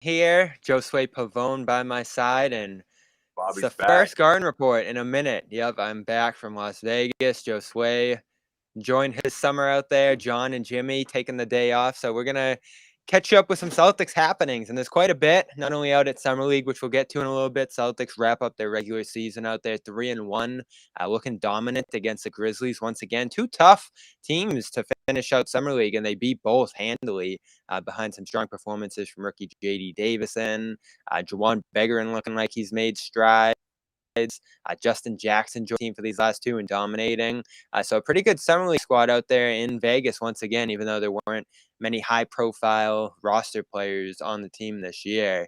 here, Josue Pavon by my side, and it's the Bobby's back. first Garden Report in a minute. Yep, I'm back from Las Vegas. Josue enjoying his summer out there. John and Jimmy taking the day off, so we're gonna catch you up with some Celtics happenings, and there's quite a bit. Not only out at Summer League, which we'll get to in a little bit. Celtics wrap up their regular season out there 3-1, looking dominant against the Grizzlies once again. Two tough teams to finish out Summer League, and they beat both handily behind some strong performances from rookie J.D. Davison, Juwan Begarin looking like he's made strides. Justin Jackson joined the team for these last two and dominating. So a pretty good Summer League squad out there in Vegas once again, even though there weren't many high-profile roster players on the team this year.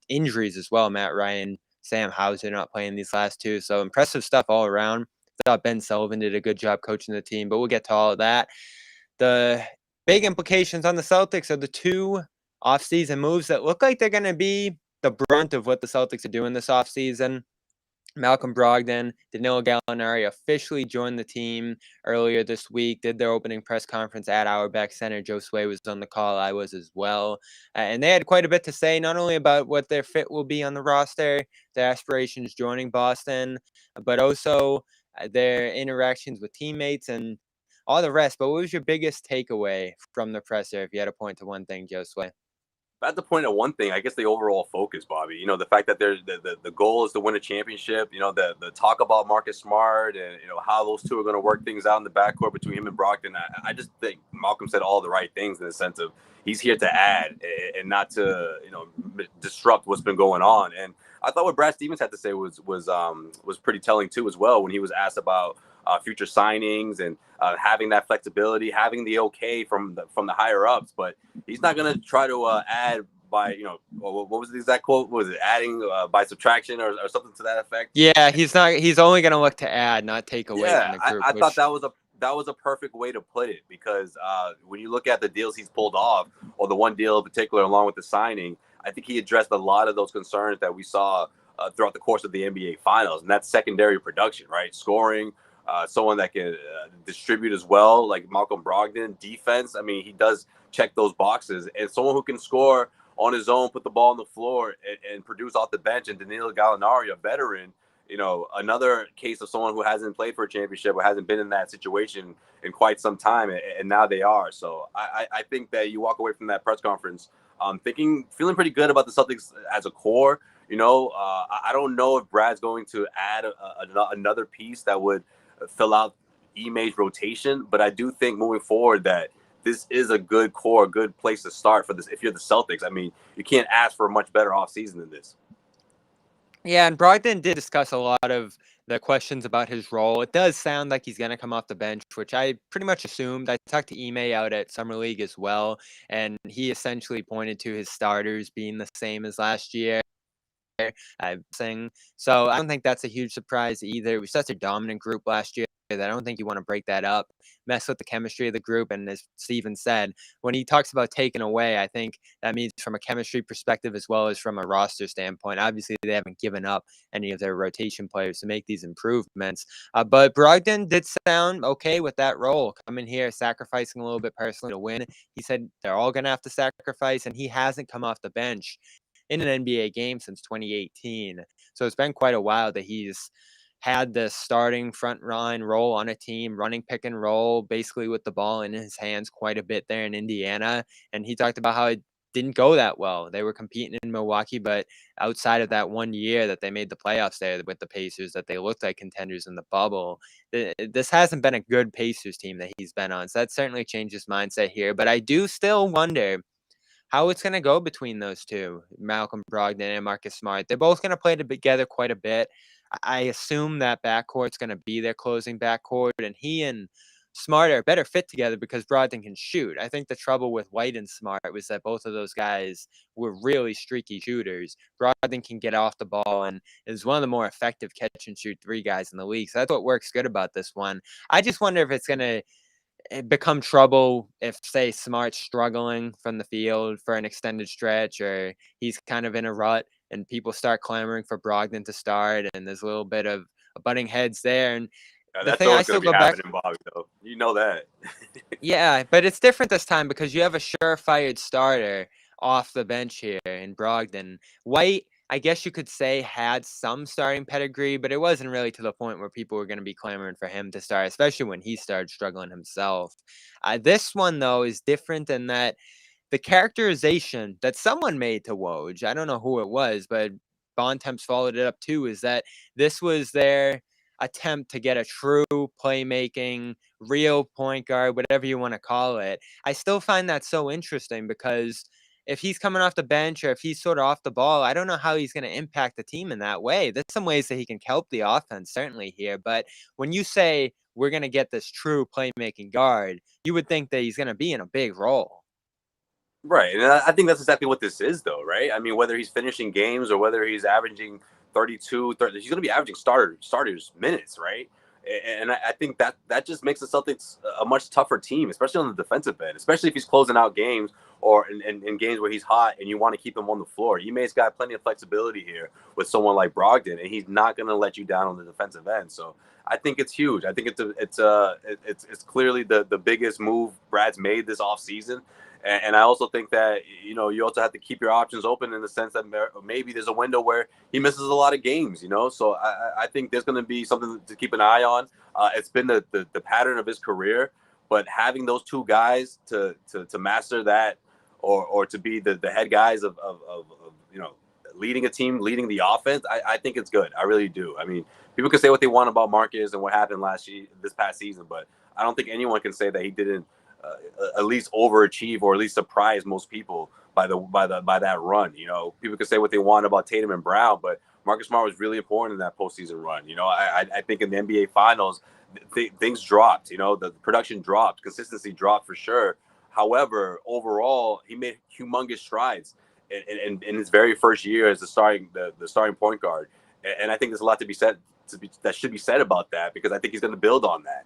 Injuries as well. Matt Ryan, Sam Hauser not playing these last two. So impressive stuff all around. I thought Ben Sullivan did a good job coaching the team, but we'll get to all of that. The big implications on the Celtics are the two offseason moves that look like they're going to be the brunt of what the Celtics are doing this offseason. Malcolm Brogdon, Danilo Gallinari officially joined the team earlier this week, did their opening press conference at Auerbach Center. Josue was on the call, I was as well. And they had quite a bit to say, not only about what their fit will be on the roster, their aspirations joining Boston, but also their interactions with teammates and all the rest. But what was your biggest takeaway from the presser, if you had to point to one thing, Josue? At the point of one thing, I guess the overall focus, Bobby. You know, the fact that there's the goal is to win a championship. You know, the talk about Marcus Smart and how those two are going to work things out in the backcourt between him and Brogdon. I just think Malcolm said all the right things in the sense of he's here to add and not to disrupt what's been going on. And I thought what Brad Stevens had to say was pretty telling too as well when he was asked about future signings and having that flexibility, having the okay from the higher ups, but he's not going to try to add by what was the exact quote? Was it adding by subtraction or something to that effect? Yeah, he's not. He's only going to look to add, not take away from the group. I thought that was a perfect way to put it because when you look at the deals he's pulled off, or the one deal in particular, along with the signing, I think he addressed a lot of those concerns that we saw throughout the course of the NBA Finals, and that's secondary production, right? Scoring. Someone that can distribute as well, like Malcolm Brogdon. Defense, I mean, he does check those boxes. And someone who can score on his own, put the ball on the floor, and produce off the bench. And Danilo Gallinari, a veteran, another case of someone who hasn't played for a championship or hasn't been in that situation in quite some time, and now they are. So I think that you walk away from that press conference feeling pretty good about the Celtics as a core. I don't know if Brad's going to add another piece that would fill out Ime's rotation, but I do think moving forward that this is a good core, a good place to start for this. If you're the Celtics, I mean, you can't ask for a much better offseason than this. Yeah, and Brogdon did discuss a lot of the questions about his role. It does sound like he's going to come off the bench, which I pretty much assumed. I talked to Ime out at Summer League as well, and he essentially pointed to his starters being the same as last year. So I don't think that's a huge surprise either. It was such a dominant group last year that I don't think you want to break that up, mess with the chemistry of the group. And as Steven said, when he talks about taking away, I think that means from a chemistry perspective as well as from a roster standpoint. Obviously, they haven't given up any of their rotation players to make these improvements. But Brogdon did sound okay with that role, coming here, sacrificing a little bit personally to win. He said they're all going to have to sacrifice, and he hasn't come off the bench in an NBA game since 2018. So it's been quite a while that he's had the starting front line role on a team, running pick and roll, basically with the ball in his hands quite a bit there in Indiana. And he talked about how it didn't go that well. They were competing in Milwaukee, but outside of that 1 year that they made the playoffs there with the Pacers, that they looked like contenders in the bubble, this hasn't been a good Pacers team that he's been on. So that certainly changed his mindset here. But I do still wonder how it's going to go between those two, Malcolm Brogdon and Marcus Smart. They're both going to play together quite a bit. I assume that backcourt's going to be their closing backcourt, and he and Smart are a better fit together because Brogdon can shoot. I think the trouble with White and Smart was that both of those guys were really streaky shooters. Brogdon can get off the ball and is one of the more effective catch and shoot three guys in the league. So that's what works good about this one. I just wonder if it's going to become trouble if, say, Smart's struggling from the field for an extended stretch, or he's kind of in a rut and people start clamoring for Brogdon to start, and there's a little bit of butting heads there. And the thing I still go back, Bobby, though. You know that. yeah, but it's different this time because you have a surefire starter off the bench here in Brogdon. White, I guess you could say, had some starting pedigree, but it wasn't really to the point where people were going to be clamoring for him to start, especially when he started struggling himself. This one, though, is different in that the characterization that someone made to Woj, I don't know who it was, but Bontemps followed it up too, is that this was their attempt to get a true playmaking, real point guard, whatever you want to call it. I still find that so interesting because if he's coming off the bench or if he's sort of off the ball, I don't know how he's going to impact the team in that way. There's some ways that he can help the offense, certainly here. But when you say we're going to get this true playmaking guard, you would think that he's going to be in a big role. Right. And I think that's exactly what this is, though, right? I mean, whether he's finishing games or whether he's averaging 32, 30, he's going to be averaging starters minutes, right? And I think that just makes the Celtics a much tougher team, especially on the defensive end, especially if he's closing out games or in games where he's hot and you want to keep him on the floor. Ime's got plenty of flexibility here with someone like Brogdon, and he's not going to let you down on the defensive end. So I think it's huge. I think it's clearly the biggest move Brad's made this offseason. And I also think that, you also have to keep your options open in the sense that maybe there's a window where he misses a lot of games, So I think there's going to be something to keep an eye on. It's been the pattern of his career, but having those two guys to master that or to be the head guys of leading a team, leading the offense, I think it's good. I really do. I mean, people can say what they want about Marcus and what happened this past season, but I don't think anyone can say that he didn't at least overachieve or at least surprise most people by that run. People can say what they want about Tatum and Brown, but Marcus Smart was really important in that postseason run. I think in the NBA Finals, things dropped. The production dropped, consistency dropped for sure. However, overall, he made humongous strides in his very first year as the starting point guard, and I think there's a lot to be said that should be said about that because I think he's going to build on that.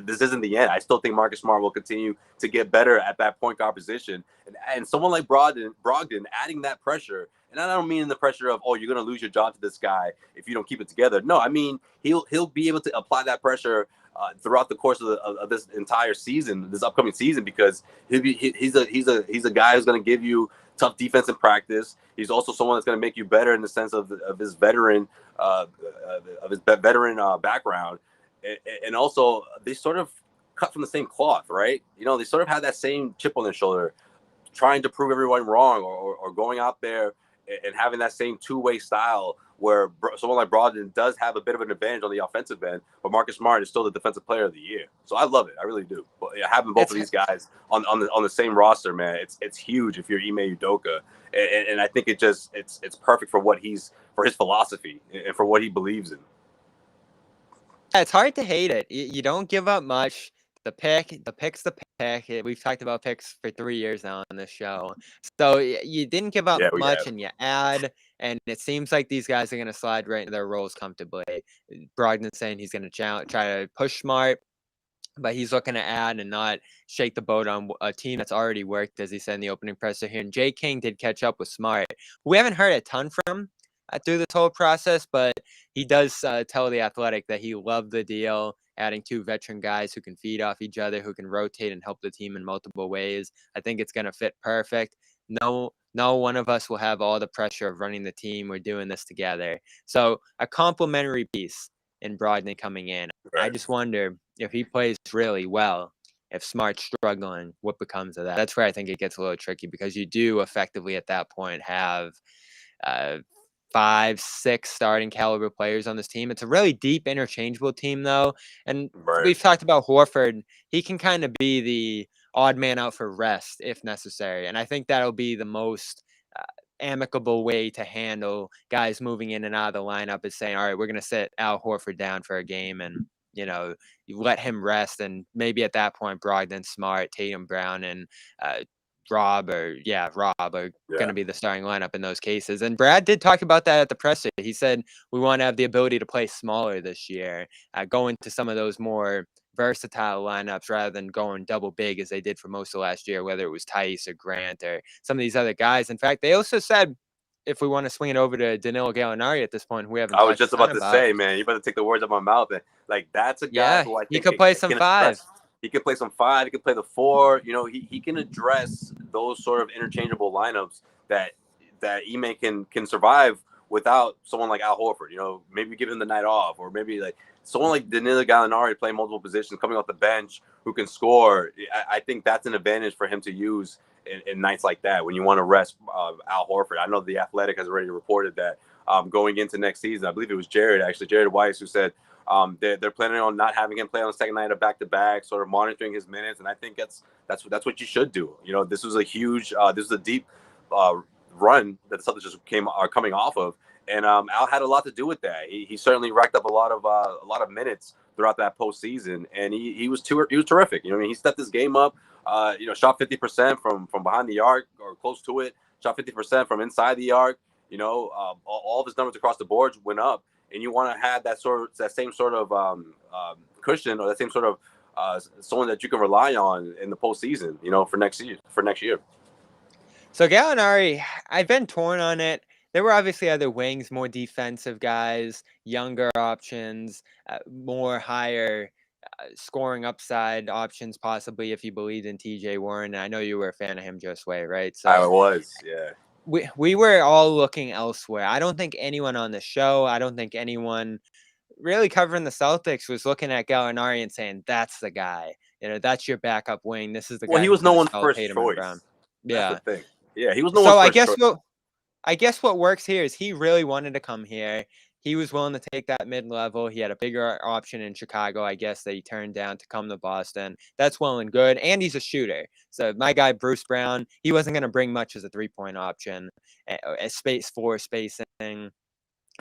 This isn't the end. I still think Marcus Smart will continue to get better at that point guard position. And someone like Brogdon adding that pressure, and I don't mean the pressure of, you're going to lose your job to this guy if you don't keep it together. No, I mean, he'll be able to apply that pressure throughout the course of this entire season, this upcoming season, because he's a guy who's going to give you tough defense in practice. He's also someone that's going to make you better in the sense of his veteran background. And also, they sort of cut from the same cloth, right? They sort of had that same chip on their shoulder, trying to prove everyone wrong or going out there and having that same two-way style where someone like Brogdon does have a bit of an advantage on the offensive end, but Marcus Smart is still the defensive player of the year. So I love it. I really do. But having both of these guys on the same roster, man, it's huge if you're Ime Udoka. And I think it's perfect for for his philosophy and for what he believes in. Yeah, it's hard to hate it. You don't give up much. The pick's the pick. We've talked about picks for 3 years now on this show. So you didn't give up much, and you add, and it seems like these guys are going to slide right into their roles comfortably. Brogdon saying he's going to try to push Smart, but he's looking to add and not shake the boat on a team that's already worked, as he said in the opening presser here. And Jay King did catch up with Smart. We haven't heard a ton from through this whole process, but he does tell The Athletic that he loved the deal, adding 2 veteran guys who can feed off each other, who can rotate and help the team in multiple ways. I think it's going to fit perfect. No one of us will have all the pressure of running the team. We're doing this together. So a complimentary piece in Brogdon coming in. Right. I just wonder if he plays really well, if Smart's struggling, what becomes of that? That's where I think it gets a little tricky because you do effectively at that point have 5, 6 starting caliber players on this team. It's a really deep, interchangeable team, though. And we've talked about Horford. He can kind of be the odd man out for rest if necessary. And I think that'll be the most amicable way to handle guys moving in and out of the lineup is saying, all right, we're going to sit Al Horford down for a game and, you let him rest. And maybe at that point, Brogdon, Smart, Tatum, Brown, and Rob are going to be the starting lineup in those cases. And Brad did talk about that at the presser. He said, we want to have the ability to play smaller this year, go into some of those more versatile lineups rather than going double big as they did for most of last year, whether it was Tice or Grant or some of these other guys. In fact, they also said, if we want to swing it over to Danilo Gallinari at this point, we haven't. I was just about to say, man, you better take the words out of my mouth. And that's a guy who I think he could play some 5. He can play some 5. He can play the 4. You know, he can address those sort of interchangeable lineups that Ime can survive without someone like Al Horford. You know, maybe give him the night off, or maybe like someone like Danilo Gallinari playing multiple positions, coming off the bench, who can score. I think that's an advantage for him to use in nights like that when you want to rest Al Horford. I know The Athletic has already reported that going into next season. I believe it was Jared Weiss, who said they're planning on not having him play on the second night of back-to-back, sort of monitoring his minutes. And I think that's what you should do. You know, this was a huge, this was a deep run that the Celtics just are coming off of, and Al had a lot to do with that. He certainly racked up a lot of minutes throughout that postseason, and he was terrific. You know, I mean, he stepped his game up. You know, shot 50% from behind the arc or close to it. Shot 50% from inside the arc. You know, all of his numbers across the board went up, and you want to have that same sort of cushion, or that same sort of someone that you can rely on in the postseason. You know, for next year. So Gallinari, I've been torn on it. There were obviously other wings, more defensive guys, younger options, more higher scoring upside options, possibly if you believed in TJ Warren. And I know you were a fan of him, Josue, right? So I was, yeah. We were all looking elsewhere. I don't think anyone on the show, I don't think anyone really covering the Celtics was looking at Gallinari and saying, that's the guy. You know, that's your backup wing. This is the guy. Well, he was no one's spell first Tatum choice. and Brown. That's Yeah. the thing. Yeah, he was no So one's first choice. I guess what works here is he really wanted to come here. He was willing to take that mid-level. He had a bigger option in Chicago, I guess, that he turned down to come to Boston. That's well and good. And he's a shooter. So my guy, Bruce Brown, he wasn't going to bring much as a three-point option, as spacing,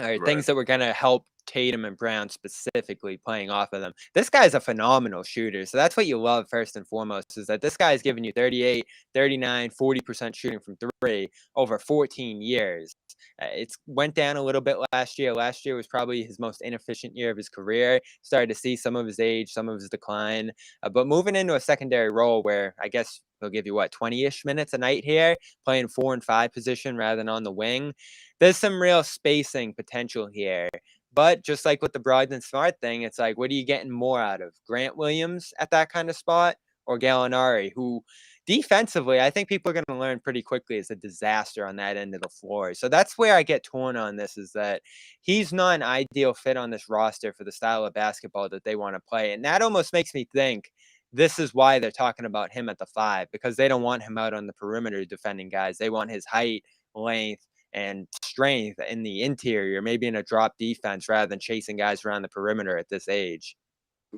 or things that were going to help Tatum and Brown specifically playing off of them. This guy's a phenomenal shooter. So that's what you love first and foremost, is that this guy's giving you 38, 39, 40% shooting from 3 over 14 years. It went down a little bit last year. Last year was probably his most inefficient year of his career. Started to see some of his age, some of his decline. But moving into a secondary role where I guess he'll give you 20-ish minutes a night here, playing 4 and 5 position rather than on the wing. There's some real spacing potential here. But just like with the Brogdon Smart thing, it's like, what are you getting more out of? Grant Williams at that kind of spot, or Gallinari, who defensively, I think people are going to learn pretty quickly, is a disaster on that end of the floor. So that's where I get torn on this, is that he's not an ideal fit on this roster for the style of basketball that they want to play. And that almost makes me think this is why they're talking about him at the 5, because they don't want him out on the perimeter defending guys. They want his height, length, and strength in the interior, maybe in a drop defense, rather than chasing guys around the perimeter at this age.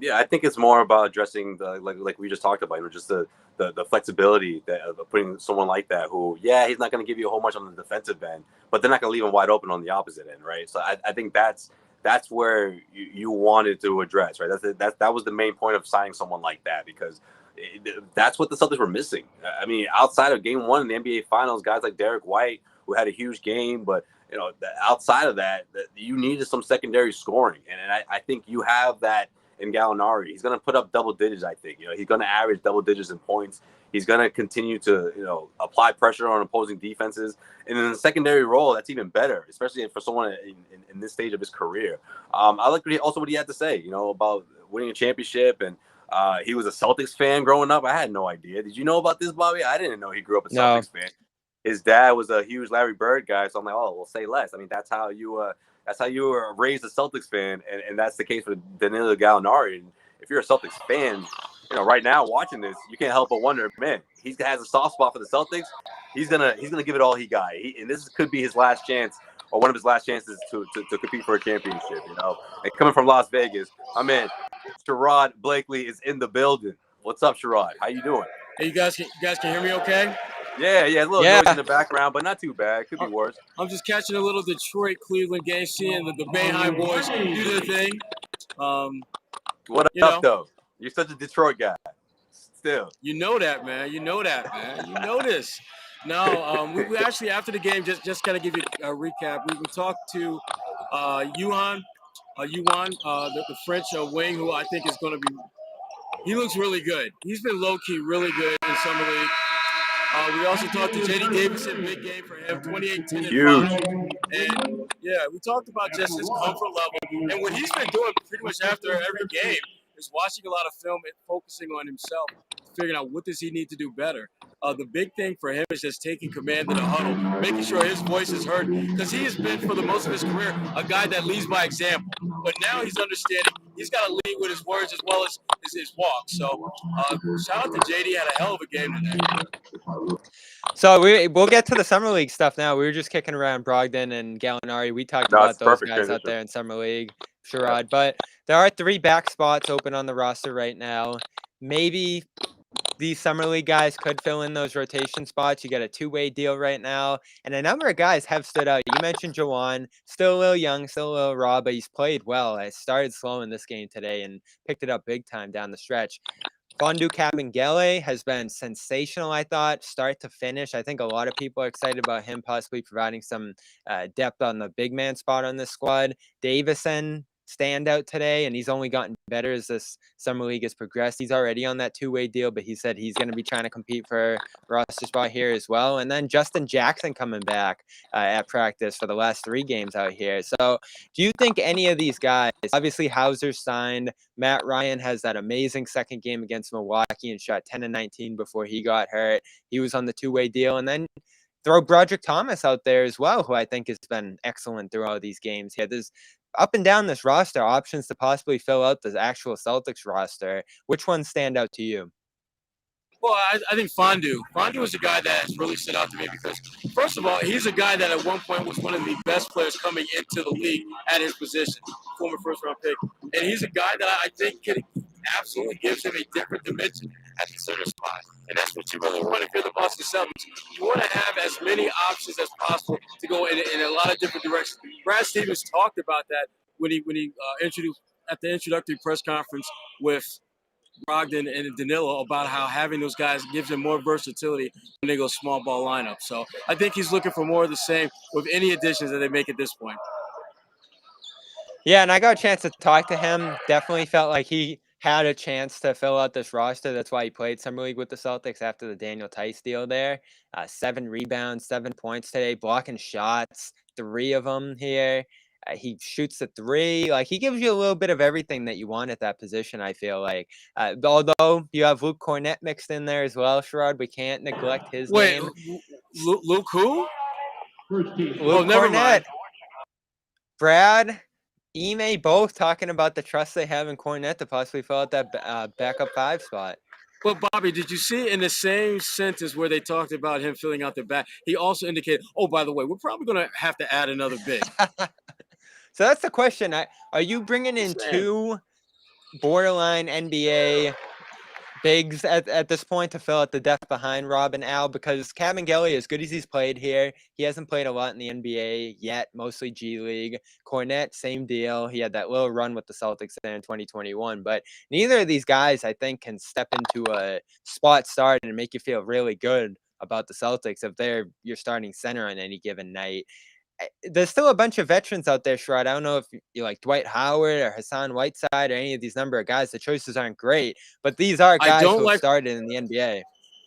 Yeah, I think it's more about addressing the like we just talked about, you know, just the flexibility that of putting someone like that who, yeah, he's not going to give you a whole much on the defensive end, but they're not going to leave him wide open on the opposite end, right? So I think that's where you wanted to address, right? That was the main point of signing someone like that, because that's what the Celtics were missing. I mean, outside of Game 1 in the NBA Finals, guys like Derek White, who had a huge game, but you know, outside of that, you needed some secondary scoring, and I think you have that in Gallinari. He's going to put up double digits, I think. You know, he's going to average double digits in points. He's going to continue to, you know, apply pressure on opposing defenses. And in the secondary role, that's even better, especially for someone in this stage of his career. I like what he had to say, you know, about winning a championship. And he was a Celtics fan growing up. I had no idea. Did you know about this, Bobby? I didn't know he grew up a Celtics fan. His dad was a huge Larry Bird guy. So I'm like, oh, well, say less. I mean, that's how you were raised a Celtics fan, and that's the case for Danilo Gallinari. And if you're a Celtics fan, you know, right now watching this, you can't help but wonder, man, he has a soft spot for the Celtics. He's gonna give it all he got, and this could be his last chance, or one of his last chances to compete for a championship. You know, and coming from Las Vegas, my man, Sherrod Blakely is in the building. What's up, Sherrod? How you doing? Hey, you guys can hear me okay? Yeah, a little noise in the background, but not too bad. Could be worse. I'm just catching a little Detroit-Cleveland game, seeing the Bayheim boys do their thing. What up, though? You're such a Detroit guy. Still. You know that, man. You know this. No, we actually, after the game, just kind of give you a recap. We talked to Yuan, the French wing, who I think is going to be – he looks really good. He's been low-key really good in Summer League. We also talked to J.D. Davidson, big game for him, 28, 10, and 5. And, yeah, we talked about just his comfort level. And what he's been doing pretty much after every game is watching a lot of film and focusing on himself, figuring out what does he need to do better. The big thing for him is just taking command in the huddle, making sure his voice is heard, because he has been, for the most of his career, a guy that leads by example. But now he's understanding he's got to lead with his words as well as his walk. So shout out to JD, had a hell of a game today. So we'll get to the Summer League stuff now. We were just kicking around Brogdon and Gallinari. We talked about those guys out there in Summer League, Sherrod. But there are 3 back spots open on the roster right now. Maybe these Summer League guys could fill in those rotation spots. You got a 2-way deal right now. And a number of guys have stood out. You mentioned Jawan, still a little young, still a little raw, but he's played well. I started slow in this game today and picked it up big time down the stretch. Fondu Kabengele has been sensational, I thought, start to finish. I think a lot of people are excited about him possibly providing some depth on the big man spot on this squad. Davison standout today, and he's only gotten better as this Summer League has progressed. He's already on that 2-way deal, but he said he's going to be trying to compete for a roster spot here as well. And then Justin Jackson coming back at practice for the last 3 games out here. So do you think any of these guys, obviously Hauser signed, Matt Ryan has that amazing second game against Milwaukee and shot 10 of 19 before he got hurt. He was on the 2-way deal. And then throw Broderick Thomas out there as well, who I think has been excellent through all these games. Yeah, there's up and down this roster options to possibly fill out the actual Celtics roster. Which ones stand out to you? Well, I think Fondu. Fondu is a guy that has really stood out to me because, first of all, he's a guy that at one point was one of the best players coming into the league at his position, former first-round pick. And he's a guy that I think can absolutely gives him a different dimension at the center spot. And that's what you really want if you're the Boston Celtics. You want to have as many options as possible to go in a lot of different directions. Brad Stevens talked about that when he introduced at the introductory press conference with Brogdon and Danilo about how having those guys gives him more versatility when they go small ball lineup. So I think he's looking for more of the same with any additions that they make at this point. Yeah, and I got a chance to talk to him. Definitely felt like he had a chance to fill out this roster. That's why he played Summer League with the Celtics after the Daniel Tice deal there. 7 rebounds, 7 points today, blocking shots, 3 of them here. He shoots the 3. Like, he gives you a little bit of everything that you want at that position, I feel like. Although you have Luke Cornett mixed in there as well, Sherrod, we can't neglect his name. Luke who? Luke Cornett. Brad, Ime, both talking about the trust they have in Cornett to possibly fill out that backup 5 spot. But, Bobby, did you see in the same sentence where they talked about him filling out the back, he also indicated, oh, by the way, we're probably going to have to add another big. So that's the question. Are you bringing in 2 borderline NBA bigs at this point to fill out the depth behind Rob and Al? Because Kabengele, as good as he's played here, he hasn't played a lot in the NBA yet, mostly G League. Cornett, same deal. He had that little run with the Celtics there in 2021. But neither of these guys, I think, can step into a spot start and make you feel really good about the Celtics if they're your starting center on any given night. There's still a bunch of veterans out there, Sherrod. I don't know if you like Dwight Howard or Hassan Whiteside or any of these number of guys. The choices aren't great, but these are guys who have started in the NBA.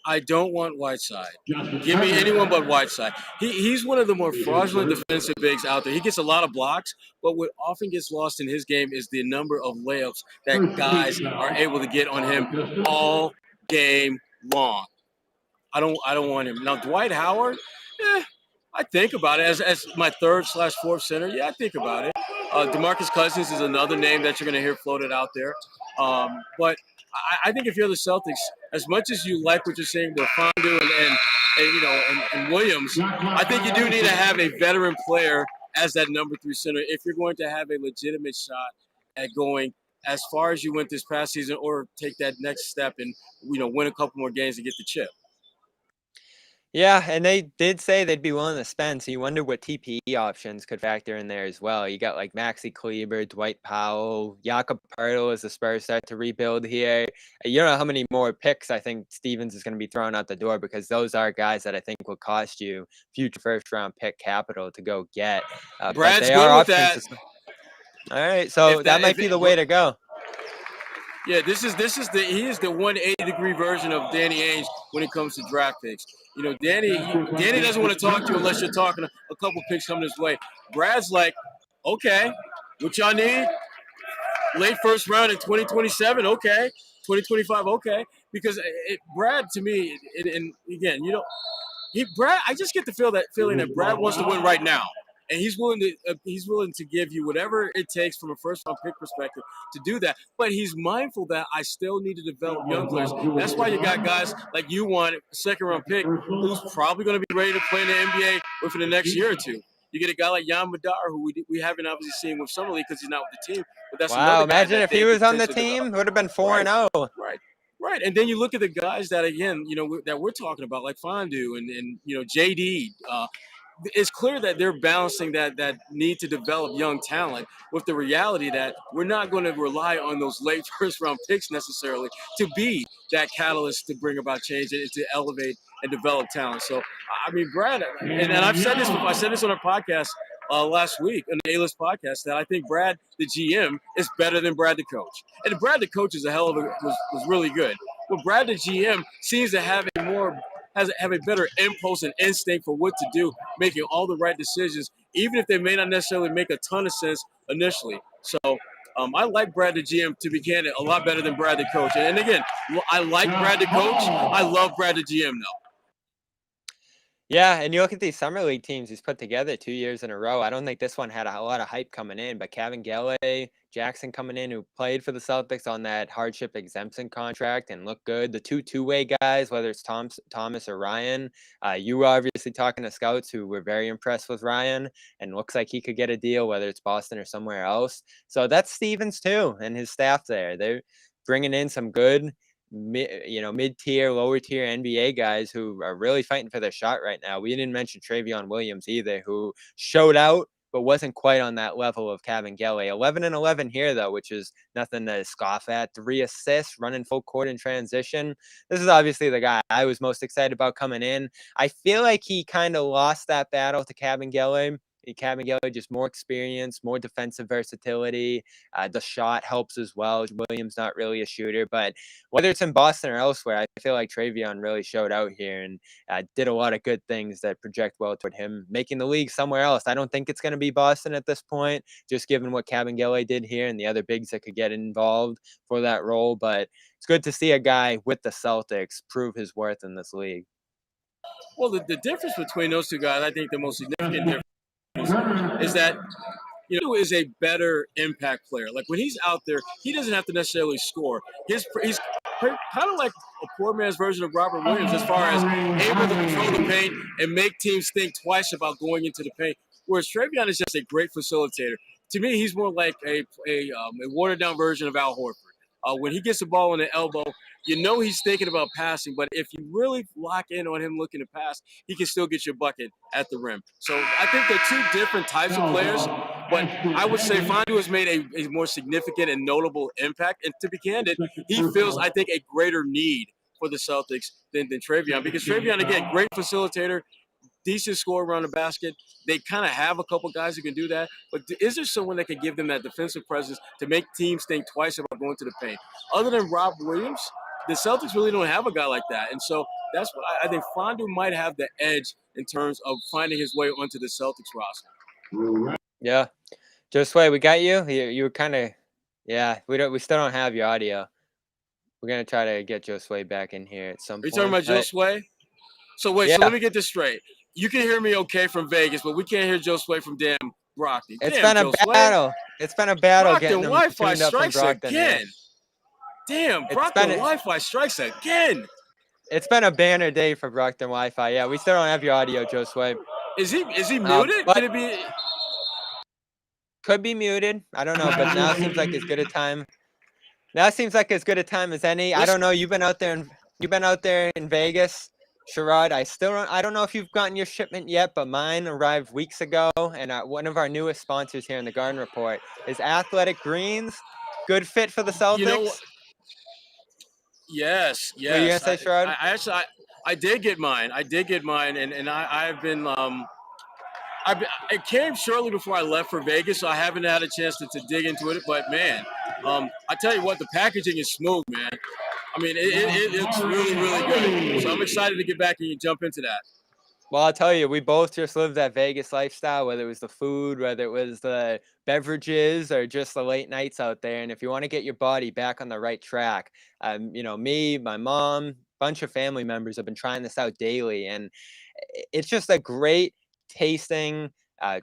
I don't want Whiteside. Give me anyone but Whiteside. He's one of the more fraudulent defensive bigs out there. He gets a lot of blocks, but what often gets lost in his game is the number of layups that guys are able to get on him all game long. I don't want him. Now, Dwight Howard, I think about it as my 3rd/4th center. Yeah, I think about it. DeMarcus Cousins is another name that you're going to hear floated out there. But I think if you're the Celtics, as much as you like what you're saying with Fondu and Williams, I think you do need to have a veteran player as that number 3 center if you're going to have a legitimate shot at going as far as you went this past season or take that next step and win a couple more games and get the chip. Yeah, and they did say they'd be willing to spend, so you wonder what TPE options could factor in there as well. You got like Maxi Kleber, Dwight Powell, Jakob Poeltl as the Spurs start to rebuild here. You don't know how many more picks I think Stevens is going to be throwing out the door because those are guys that I think will cost you future first-round pick capital to go get. Brad's good with that. All right, so that might be the way to go. Yeah, he is the 180-degree version of Danny Ainge when it comes to draft picks. Danny doesn't want to talk to you unless you're talking a couple picks coming his way. Brad's like, okay, what y'all need? late first round in 2027, okay. 2025, okay. Because Brad, to me, and again, Brad, I just get the feeling that Brad wants to win right now, and he's willing to give you whatever it takes from a first round pick perspective to do that. But he's mindful that I still need to develop young players. That's why you got guys like you want a second round pick who's probably going to be ready to play in the NBA within the next year or two. You get a guy like Jan Madar, who we haven't obviously seen with Summer League because he's not with the team. But that's Wow, another guy imagine that if he was on the team, would have been 4-0. Right, and then you look at the guys that again, that we're talking about, like Fondue and JD. It's clear that they're balancing that need to develop young talent with the reality that we're not going to rely on those late first round picks necessarily to be that catalyst to bring about change and to elevate and develop talent. So, I mean, Brad, and I've said this before. I said this on our podcast last week, on the A-List podcast, that I think Brad, the GM, is better than Brad, the coach. And Brad, the coach, is was really good. But Brad, the GM, seems to have have a better impulse and instinct for what to do, making all the right decisions, even if they may not necessarily make a ton of sense initially. So I like Brad, the GM, to be candid, a lot better than Brad, the coach. And again, I like Brad, the coach. I love Brad, the GM, though. Yeah, and you look at these summer league teams he's put together 2 years in a row. I don't think this one had a lot of hype coming in, but Kevin Galley, Jackson coming in, who played for the Celtics on that hardship exemption contract and looked good. The two-way guys, whether it's Thomas or Ryan. You were obviously talking to scouts who were very impressed with Ryan and looks like he could get a deal, whether it's Boston or somewhere else. So that's Stevens too, and his staff there. They're bringing in some good mid-tier, lower-tier NBA guys who are really fighting for their shot right now. We didn't mention Travion Williams either, who showed out but wasn't quite on that level of Kevin Galley. 11-11 here, though, which is nothing to scoff at. 3 assists, running full court in transition. This is obviously the guy I was most excited about coming in. I feel like he kind of lost that battle to Kevin Galley. Kevin Galley, just more experience, more defensive versatility. The shot helps as well. Williams not really a shooter, but whether it's in Boston or elsewhere, I feel like Travion really showed out here and did a lot of good things that project well toward him making the league somewhere else. I don't think it's going to be Boston at this point, just given what Kevin Galley did here and the other bigs that could get involved for that role. But it's good to see a guy with the Celtics prove his worth in this league. Well, the difference between those two guys, I think the most significant difference is that is a better impact player. Like when he's out there, he doesn't have to necessarily score. He's kind of like a poor man's version of Robert Williams as far as able to control the paint and make teams think twice about going into the paint. Whereas Travion is just a great facilitator. To me, he's more like a watered down version of Al Horford. When he gets the ball on the elbow, he's thinking about passing, but if you really lock in on him looking to pass, he can still get your bucket at the rim. So I think they're two different types of players, but I would say Fondue has made a more significant and notable impact. And to be candid, he feels, I think, a greater need for the Celtics than Travion, because Travion, again, great facilitator, decent score around the basket. They kind of have a couple guys who can do that, but is there someone that can give them that defensive presence to make teams think twice about going to the paint? Other than Rob Williams, the Celtics really don't have a guy like that. And so that's what I think Fondue might have the edge in terms of finding his way onto the Celtics roster. Yeah. Josue, we got you. You were kind of, we still don't have your audio. We're going to try to get Josue back in here at some point. Are you talking about Josue? So wait, so let me get this straight. You can hear me okay from Vegas, but we can't hear Josue from damn Brockton. It's been a battle. It's been a battle getting them Wi-Fi tuned up from Brockton. Again. Damn, Brockton Wi-Fi strikes again. It's been a banner day for Brockton Wi-Fi. Yeah, we still don't have your audio, Josue. Is he muted? Could it be? Could be muted. I don't know, but now seems like as good a time. Now seems like as good a time as any. I don't know. You've been out there in Vegas, Sherrod. I don't know if you've gotten your shipment yet, but mine arrived weeks ago, and one of our newest sponsors here in the Garden Report is Athletic Greens. Good fit for the Celtics. Yes. What are you gonna say, Sherrod? I did get mine. And I've been it came shortly before I left for Vegas, so I haven't had a chance to dig into it. But man, I tell you what, the packaging is smooth, man. I mean, it's really, really good. So I'm excited to get back and jump into that. Well, I'll tell you, we both just lived that Vegas lifestyle, whether it was the food, whether it was the beverages, or just the late nights out there. And if you want to get your body back on the right track, me, my mom, bunch of family members have been trying this out daily, and it's just a great tasting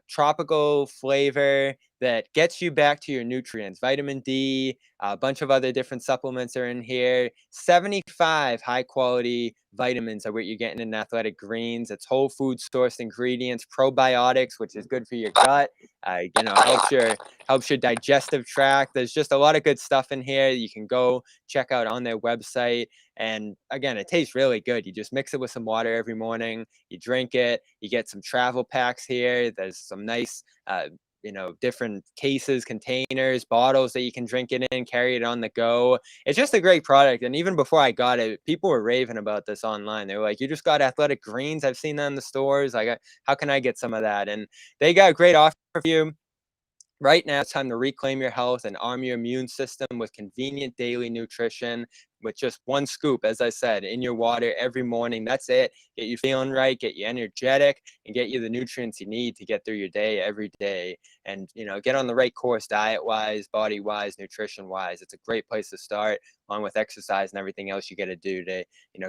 tropical flavor that gets you back to your nutrients. Vitamin D, a bunch of other different supplements are in here. 75 high quality vitamins are what you're getting in Athletic Greens. It's whole food sourced ingredients, probiotics, which is good for your gut. Helps your digestive tract. There's just a lot of good stuff in here. You can go check out on their website. And again, it tastes really good. You just mix it with some water every morning. You drink it. You get some travel packs here. There's some nice, different cases, containers, bottles that you can drink it in, carry it on the go. It's just a great product. And even before I got it, people were raving about this online. They were like, "You just got Athletic Greens? I've seen that in the stores. How can I get some of that?" And they got a great offer for you. Right now, it's time to reclaim your health and arm your immune system with convenient daily nutrition with just one scoop, as I said, in your water every morning. That's it. Get you feeling right, get you energetic, and get you the nutrients you need to get through your day every day. And, get on the right course diet-wise, body-wise, nutrition-wise. It's a great place to start, along with exercise and everything else you got to do to,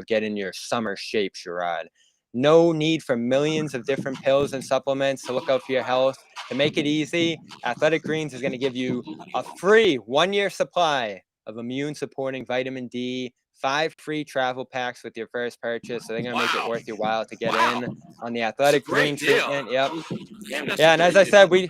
get in your summer shape, Sherrod. No need for millions of different pills and supplements to look out for your health. To make it easy, Athletic Greens is going to give you a free 1-year supply of immune-supporting vitamin D, 5 free travel packs with your first purchase. So they're going to make it worth your while to get in on the Athletic Green treatment. Yep. Yeah, and as I said, we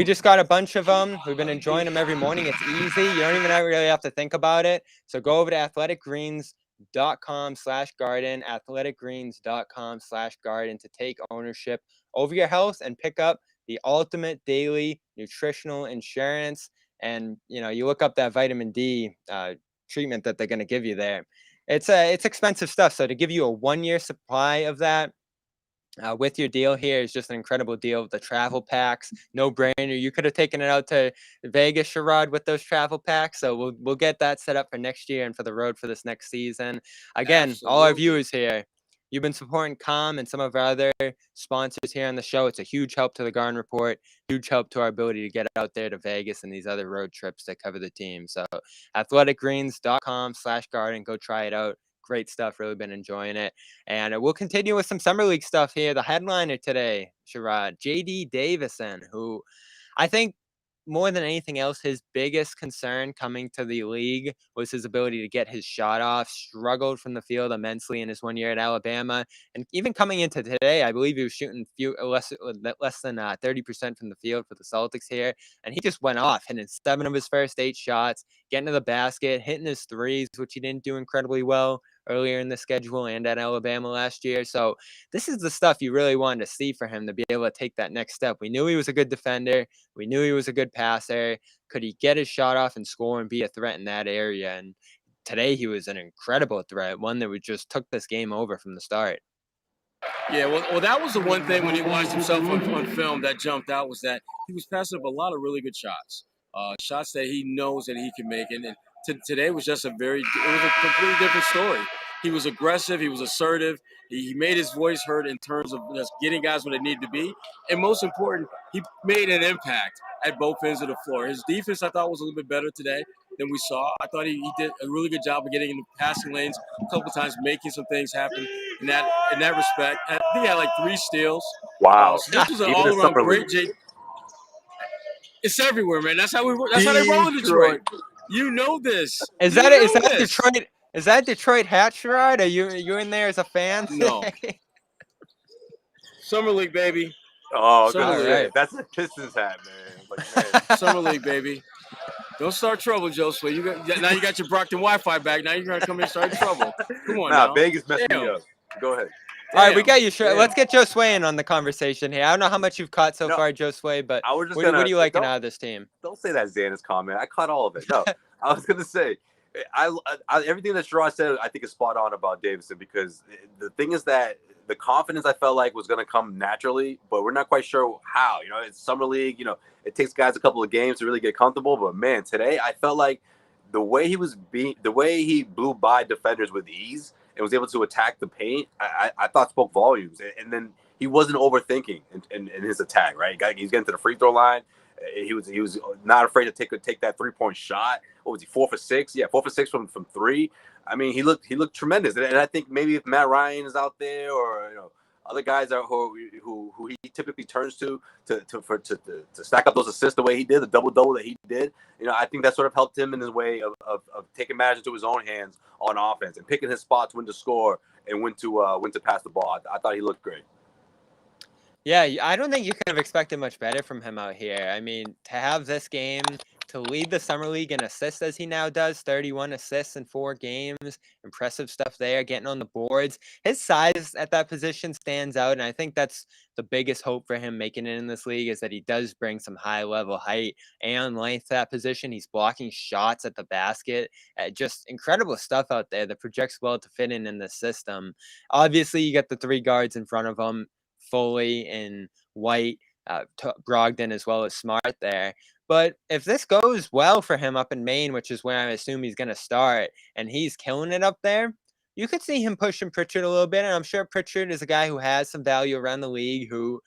just got a bunch of them. We've been enjoying them every morning. It's easy. You don't even really have to think about it. So go over to athleticgreens.com/garden, athleticgreens.com/garden to take ownership over your health and pick up the ultimate daily nutritional insurance. And, you look up that vitamin D treatment that they're going to give you there. It's expensive stuff. So to give you a 1-year supply of that, with your deal here is just an incredible deal. The travel packs, no brainer. You could have taken it out to Vegas, Sherrod, with those travel packs. So we'll get that set up for next year and for the road for this next season. Again, Absolutely. All our viewers here, you've been supporting Calm and some of our other sponsors here on the show. It's a huge help to the Garden Report, huge help to our ability to get out there to Vegas and these other road trips that cover the team. So athleticgreens.com/garden, go try it out. Great stuff. Really been enjoying it. And we'll continue with some Summer League stuff here. The headliner today, Sherrod, J.D. Davison, who I think more than anything else, his biggest concern coming to the league was his ability to get his shot off. Struggled from the field immensely in his 1 year at Alabama. And even coming into today, I believe he was shooting less than 30% from the field for the Celtics here. And he just went off, hitting 7 of his first 8 shots, getting to the basket, hitting his threes, which he didn't do incredibly well earlier in the schedule and at Alabama last year. So this is the stuff you really wanted to see for him to be able to take that next step. We knew he was a good defender. We knew he was a good passer. Could he get his shot off and score and be a threat in that area? And today he was an incredible threat, one that just took this game over from the start. Yeah, well, that was the one thing when he watched himself on film that jumped out, was that he was passing up a lot of really good shots, shots that he knows that he can make. And today was just it was a completely different story. He was aggressive. He was assertive. He made his voice heard in terms of just getting guys where they need to be. And most important, he made an impact at both ends of the floor. His defense, I thought, was a little bit better today than we saw. I thought he did a really good job of getting in the passing lanes a couple of times, making some things happen in that respect. I think he had like 3 steals. Wow. So this was an Even in all-around Summer great League. It's everywhere, man. That's how they roll in Detroit. You know this. Is that Detroit? Is that Detroit hat, Sherrod? Are you in there as a fan? No. Summer League, baby. Oh, Summer good. League. Right. That's a Pistons hat, man. Summer League, baby. Don't start trouble, Josue. Now you got your Brockton Wi-Fi back. Now you're gonna come in and start trouble. Come on, now. Vegas messed me up. Go ahead. All right, we got you. Let's get Josue in on the conversation here. I don't know how much you've caught so far, Josue, but what are you liking out of this team? Don't say that Xanax comment. I caught all of it. No, I was gonna say, I everything that Sherrod said, I think is spot on about Davison, because the thing is that the confidence I felt like was gonna come naturally, but we're not quite sure how. It's Summer League. It takes guys a couple of games to really get comfortable. But man, today I felt like the way he blew by defenders with ease, and was able to attack the paint, I thought spoke volumes. And then he wasn't overthinking in his attack, right? He's getting to the free throw line. He was not afraid to take that 3-point shot. What was he, 4 for 6? Yeah, 4 for 6 from 3. I mean, he looked tremendous. And I think maybe if Matt Ryan is out there, or other guys who he typically turns to stack up those assists the way he did, the double that he did, I think that sort of helped him in his way of taking matters into his own hands on offense and picking his spots when to score and when to pass the ball. I thought he looked great. Yeah, I don't think you could have expected much better from him out here. I mean, to have this game, to lead the Summer League in assists as he now does, 31 assists in 4 games, impressive stuff there, getting on the boards. His size at that position stands out, and I think that's the biggest hope for him making it in this league, is that he does bring some high-level height and length to that position. He's blocking shots at the basket. Just incredible stuff out there that projects well to fit in this system. Obviously, you got the 3 guards in front of him, Foley and White, Brogdon, as well as Smart there. But if this goes well for him up in Maine, which is where I assume he's going to start, and he's killing it up there, you could see him pushing Pritchard a little bit. And I'm sure Pritchard is a guy who has some value around the league, who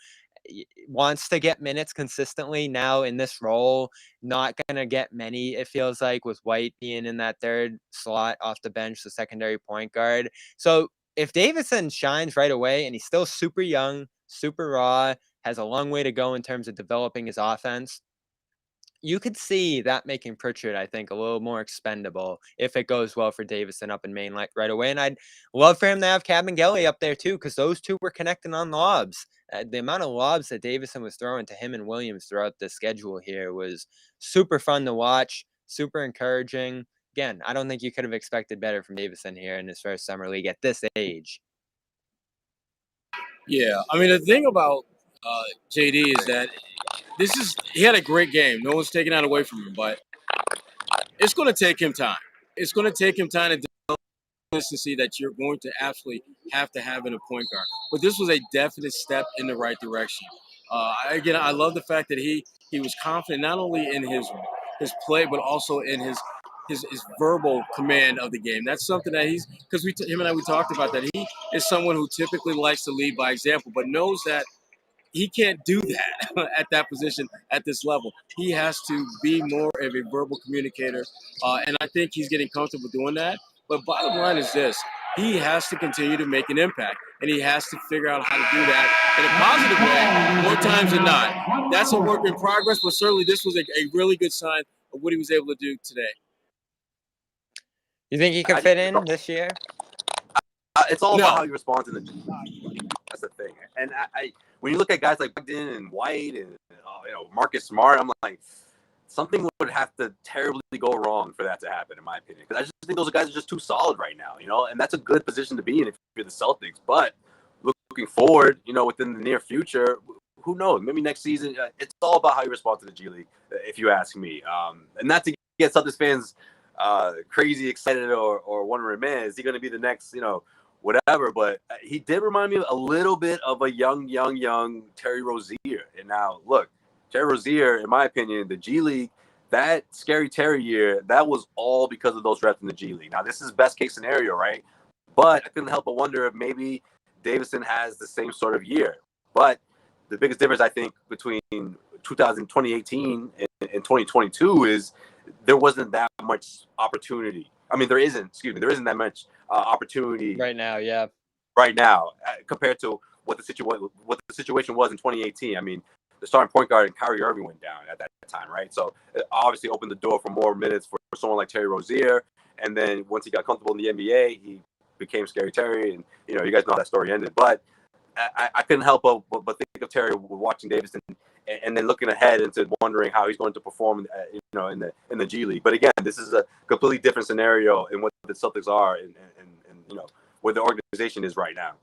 wants to get minutes consistently now in this role. Not going to get many, it feels like, with White being in that 3rd slot off the bench, the secondary point guard. So if Davison shines right away, and he's still super young, super raw, has a long way to go in terms of developing his offense, you could see that making Pritchard, I think, a little more expendable if it goes well for Davison up in Maine right away. And I'd love for him to have Kabengele up there too, because those two were connecting on lobs. The amount of lobs that Davison was throwing to him and Williams throughout the schedule here was super fun to watch, super encouraging. Again, I don't think you could have expected better from Davison here in his first Summer League at this age. Yeah, I mean, the thing about JD is that he had a great game. No one's taking that away from him, but it's going to take him time. It's going to take him time to develop consistency that you're going to absolutely have to have in a point guard. But this was a definite step in the right direction. Again, I love the fact that he was confident not only in his play, but also in his verbal command of the game. That's something that because him and I, we talked about that. He is someone who typically likes to lead by example, but knows that he can't do that at that position at this level. He has to be more of a verbal communicator, and I think he's getting comfortable doing that. But bottom line is this: he has to continue to make an impact, and he has to figure out how to do that in a positive way more times than not. That's a work in progress, but certainly this was a really good sign of what he was able to do today. You think he could fit in this year? It's all about how you respond to the G. That's the thing. And when you look at guys like Brogdon and White and Marcus Smart, I'm like, something would have to terribly go wrong for that to happen, in my opinion. Because I just think those guys are just too solid right now, and that's a good position to be in if you're the Celtics. But looking forward, within the near future, who knows? Maybe next season. It's all about how you respond to the G League, if you ask me. And not to get Celtics fans crazy excited or wondering, man, is he going to be the next, whatever, but he did remind me a little bit of a young Terry Rozier. And now, look, Terry Rozier, in my opinion, the G League, that Scary Terry year, that was all because of those reps in the G League. Now, this is best case scenario, right? But I couldn't help but wonder if maybe Davison has the same sort of year. But the biggest difference, I think, between 2018 and 2022 is there wasn't that much opportunity. I mean, there isn't that much opportunity right now. Yeah, right now compared to what the situation was in 2018. I mean, the starting point guard and Kyrie Irving went down at that time, right? So it obviously opened the door for more minutes for someone like Terry Rozier. And then once he got comfortable in the NBA, he became Scary Terry, and you guys know how that story ended. But I couldn't help but think of Terry watching Davison, and then looking ahead into wondering how he's going to perform, in the G League. But again, this is a completely different scenario in what the Celtics are, and where the organization is right now.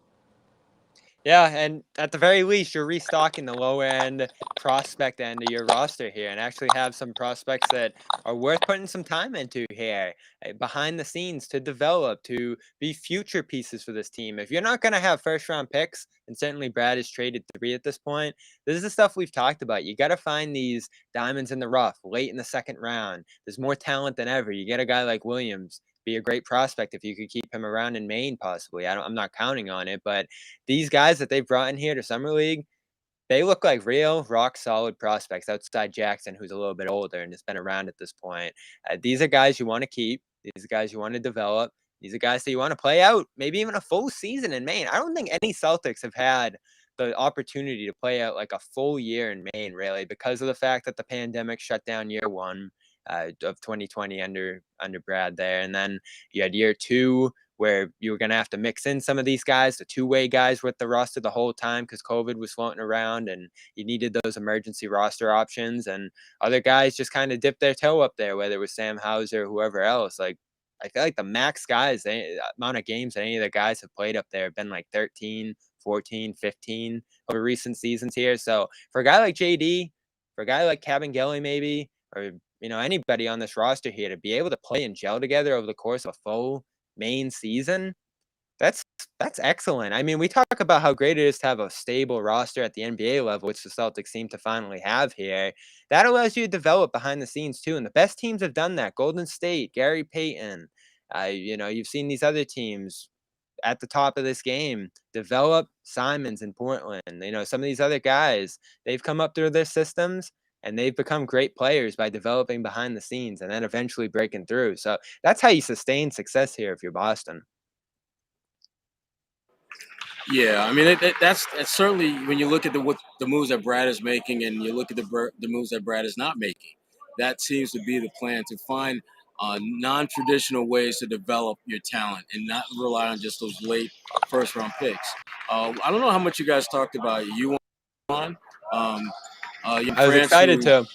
Yeah, and at the very least, you're restocking the low-end prospect end of your roster here, and actually have some prospects that are worth putting some time into here, behind the scenes, to develop, to be future pieces for this team. If you're not going to have first-round picks, and certainly Brad has traded 3 at this point, this is the stuff we've talked about. You got to find these diamonds in the rough late in the second round. There's more talent than ever. You get a guy like Williams, be a great prospect if you could keep him around in Maine, possibly. I'm not counting on it, but these guys that they've brought in here to Summer League, they look like real rock solid prospects outside Jackson, who's a little bit older and has been around at this point. These are guys you want to keep. These are guys you want to develop. These are guys that you want to play out, maybe even a full season in Maine. I don't think any Celtics have had the opportunity to play out like a full year in Maine, really, because of the fact that the pandemic shut down year one of 2020 under Brad there. And then you had year two, where you were going to have to mix in some of these guys, the two-way guys with the roster the whole time because COVID was floating around and you needed those emergency roster options. And other guys just kind of dipped their toe up there, whether it was Sam Hauser or whoever else. Like, I feel like the max guys, the amount of games that any of the guys have played up there have been like 13, 14, 15 over recent seasons here. So for a guy like JD, for a guy like Cabangeli maybe, or, anybody on this roster here to be able to play and gel together over the course of a full Main season, that's excellent. I mean, we talk about how great it is to have a stable roster at the NBA level, which the Celtics seem to finally have here. That allows you to develop behind the scenes too, and the best teams have done that. Golden State, Gary Payton, you've seen these other teams at the top of this game develop. Simons in Portland, some of these other guys, they've come up through their systems and they've become great players by developing behind the scenes and then eventually breaking through. So that's how you sustain success here if you're Boston. Yeah, I mean that's certainly when you look at the moves that Brad is making and you look at the moves that Brad is not making. That seems to be the plan, to find non-traditional ways to develop your talent and not rely on just those late first-round picks. I don't know how much you guys talked about Yuan. I was excited to.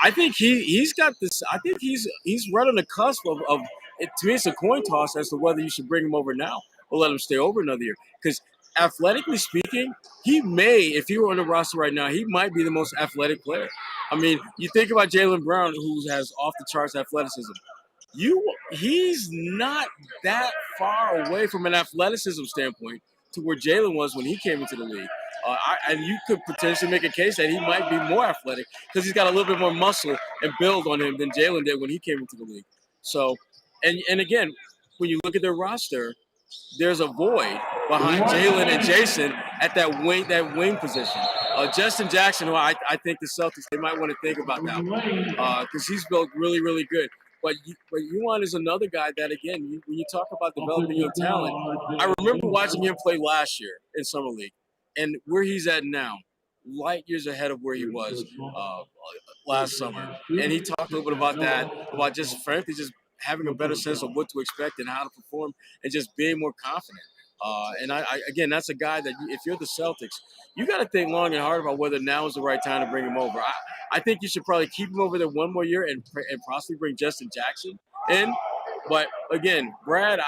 I think he's got this. I think he's right on the cusp of it. To me, it's a coin toss as to whether you should bring him over now or let him stay over another year. Because athletically speaking, he may, if he were on the roster right now, he might be the most athletic player. I mean, you think about Jaylen Brown, who has off the charts athleticism. He's not that far away from an athleticism standpoint to where Jaylen was when he came into the league. And you could potentially make a case that he might be more athletic because he's got a little bit more muscle and build on him than Jaylen did when he came into the league. So, and again, when you look at their roster, there's a void behind Jaylen and Jason at that wing position. Justin Jackson, who I think the Celtics, they might want to think about that one because he's built really, really good. But Yuan is another guy that, again, when you talk about developing your talent, I remember watching him play last year in Summer League. And where he's at now, light years ahead of where he was last summer. And he talked a little bit about that, about just frankly just having a better sense of what to expect and how to perform and just being more confident. And again, that's a guy that if you're the Celtics, you got to think long and hard about whether now is the right time to bring him over. I think you should probably keep him over there one more year and possibly bring Justin Jackson in. But again, Brad,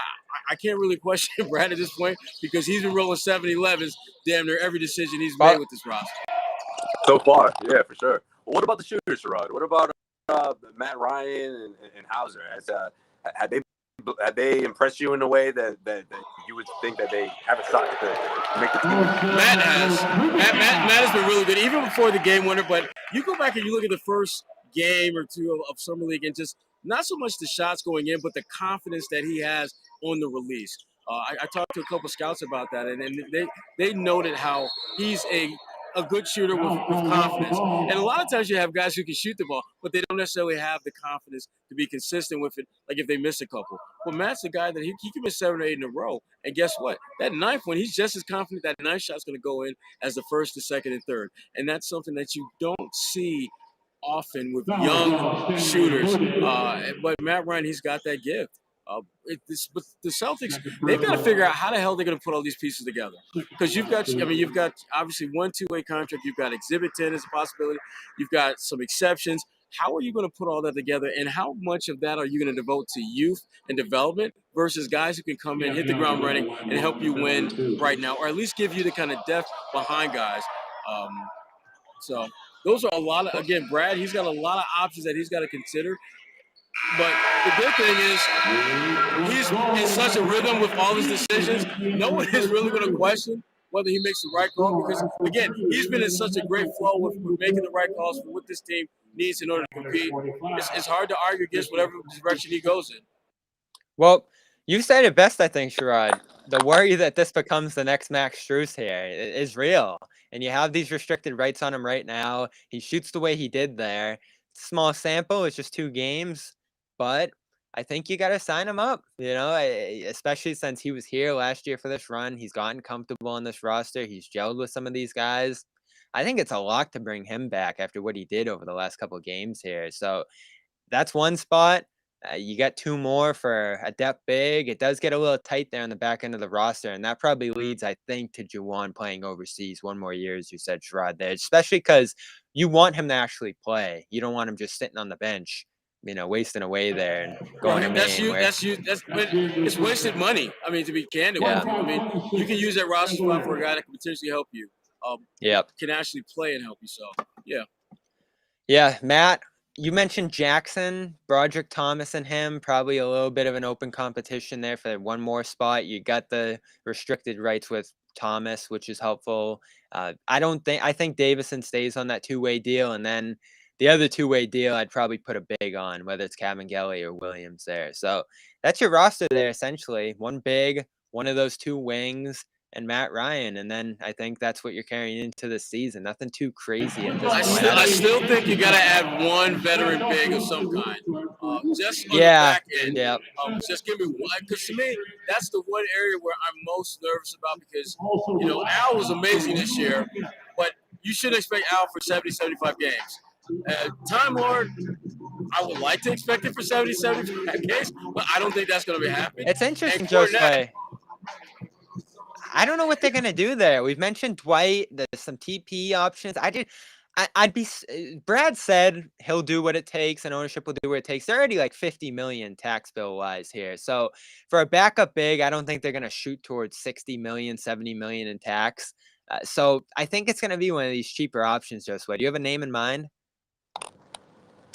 I can't really question Brad at this point because he's been rolling 7-11s damn near every decision he's made with this roster. So far, yeah, for sure. Well, what about the shooters, Sherrod? What about Matt Ryan and Hauser? Had they impressed you in a way that you would think that they have a shot to make the team? Matt has been really good, even before the game winner. But you go back and you look at the first game or two of Summer League and just not so much the shots going in, but the confidence that he has on the release. I talked to a couple scouts about that, and they noted how he's a good shooter with confidence. And a lot of times you have guys who can shoot the ball, but they don't necessarily have the confidence to be consistent with it, like if they miss a couple. But Matt's a guy that he can miss 7 or 8 in a row. And guess what? That ninth one, he's just as confident that ninth shot's going to go in as the first, the second, and third. And that's something that you don't see often with young shooters. But Matt Ryan, he's got that gift. But the Celtics, they've got to figure out how the hell they're going to put all these pieces together. Because you've got obviously 1 2-way contract. You've got Exhibit 10 as a possibility. You've got some exceptions. How are you going to put all that together? And how much of that are you going to devote to youth and development versus guys who can come in, hit the ground running, and help you win right now, or at least give you the kind of depth behind guys? So those are a lot of, again, Brad, he's got a lot of options that he's got to consider. But the good thing is he's in such a rhythm with all his decisions. No one is really going to question whether he makes the right call. Because, again, he's been in such a great flow with making the right calls for what this team needs in order to compete. It's hard to argue against whatever direction he goes in. Well, you said it best, I think, Sherrod. The worry that this becomes the next Max Strus here is real. And you have these restricted rights on him right now. He shoots the way he did there. Small sample, it's just 2 games. But I think you got to sign him up, especially since he was here last year for this run. He's gotten comfortable on this roster. He's gelled with some of these guys. I think it's a lot to bring him back after what he did over the last couple of games here. So that's one spot. You got 2 more for a depth big. It does get a little tight there on the back end of the roster, and that probably leads, I think, to Juwan playing overseas 1 more year, as you said, Sherrod, there, especially because you want him to actually play. You don't want him just sitting on the bench, wasting away there and going to Maine. It's wasted money. I mean, to be candid with you. I mean, you can use that roster spot for a guy that can potentially help you. Can actually play and help you. So, yeah. Yeah, Matt, you mentioned Jackson, Broderick Thomas, and him. Probably a little bit of an open competition there for 1 more spot. You got the restricted rights with Thomas, which is helpful. I think Davison stays on that 2-way deal, and then the other 2-way deal, I'd probably put a big on, whether it's Cavangeli or Williams there. So that's your roster there, essentially. 1 big, 1 of those 2 wings, and Matt Ryan. And then I think that's what you're carrying into the season. Nothing too crazy at this point. I still think you got to add 1 veteran big of some kind. Just on the back end. Just give me 1. Because to me, that's the one area where I'm most nervous about because, Al was amazing this year, but you should expect Al for 70, 75 games. Time Lord, I would like to expect it for 70, 75 games, but I don't think that's going to be happening. It's interesting, Josue. I don't know what they're gonna do there. We've mentioned Dwight. There's some TP options. Brad said he'll do what it takes and ownership will do what it takes. They're already like 50 million tax bill wise here. So for a backup big, I don't think they're gonna shoot towards 60 million, 70 million in tax. So I think it's gonna be one of these cheaper options, Josue. Do you have a name in mind?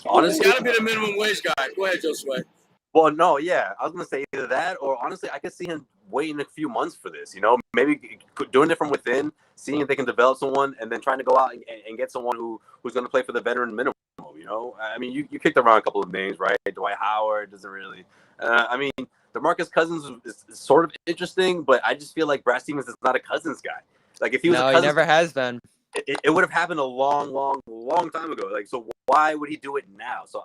Honestly, it's got to be the minimum wage guy. Go ahead, Josue. Well, no, yeah. I was going to say either that or honestly, I could see him waiting a few months for this, maybe doing it from within, seeing if they can develop someone and then trying to go out and get someone who's going to play for the veteran minimum, I mean, you kicked around a couple of names, right? Dwight Howard doesn't really. I mean, DeMarcus Cousins is sort of interesting, but I just feel like Brad Stevens is not a Cousins guy. Like if he was a Cousins, he never has been. It would have happened a long, long, long time ago. Like, so why would he do it now? So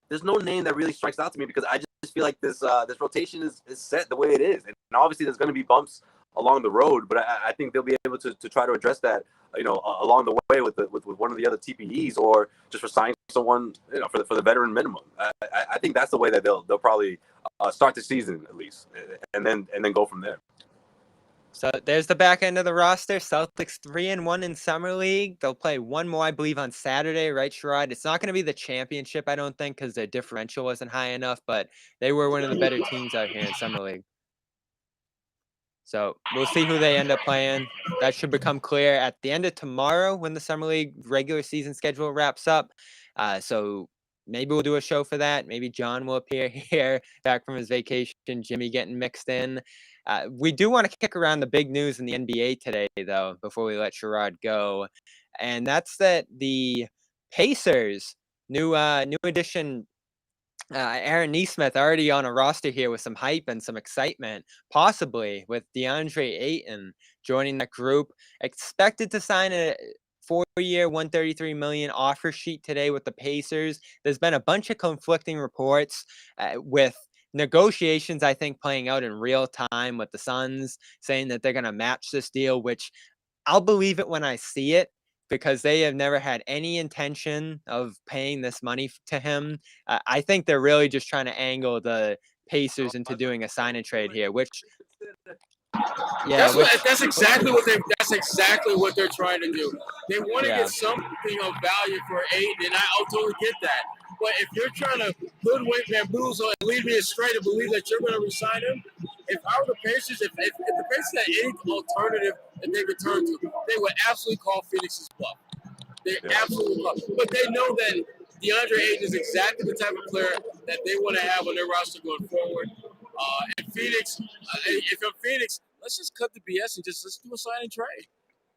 there's no name that really strikes out to me because I just feel like this rotation is set the way it is. And obviously there's going to be bumps along the road, but I think they'll be able to try to address that, along the way with one of the other TPEs or just for signing someone, for the veteran minimum. I think that's the way that they'll probably start the season at least, and then go from there. So there's the back end of the roster. Celtics 3-1 in Summer League. They'll play 1 more, I believe, on Saturday, right, Sherrod? It's not going to be the championship, I don't think, because their differential wasn't high enough, but they were one of the better teams out here in Summer League. So we'll see who they end up playing. That should become clear at the end of tomorrow when the Summer League regular season schedule wraps up. So maybe we'll do a show for that. Maybe John will appear here back from his vacation, Jimmy getting mixed in. We do want to kick around the big news in the NBA today, though, before we let Sherrod go. And that's that the Pacers, new addition, Aaron Nesmith already on a roster here with some hype and some excitement, possibly with DeAndre Ayton joining that group. Expected to sign a 4-year, $133 million offer sheet today with the Pacers. There's been a bunch of conflicting reports with negotiations, I think, playing out in real time with the Suns saying that they're going to match this deal, which I'll believe it when I see it because they have never had any intention of paying this money to him. I think they're really just trying to angle the Pacers into doing a sign and trade here, which that's exactly what they're trying to do. They want to get something of value for Ayton, and I'll totally get that. But if you're trying to hoodwink, bamboozle, and lead me astray to believe that you're going to resign him, if I were the Pacers, if the Pacers had any alternative that they could turn to, they would absolutely call Phoenix's bluff. They absolutely bluff. But they know that DeAndre Ayton is exactly the type of player that they want to have on their roster going forward. And Phoenix, if I'm Phoenix, let's just cut the BS and let's do a sign and trade.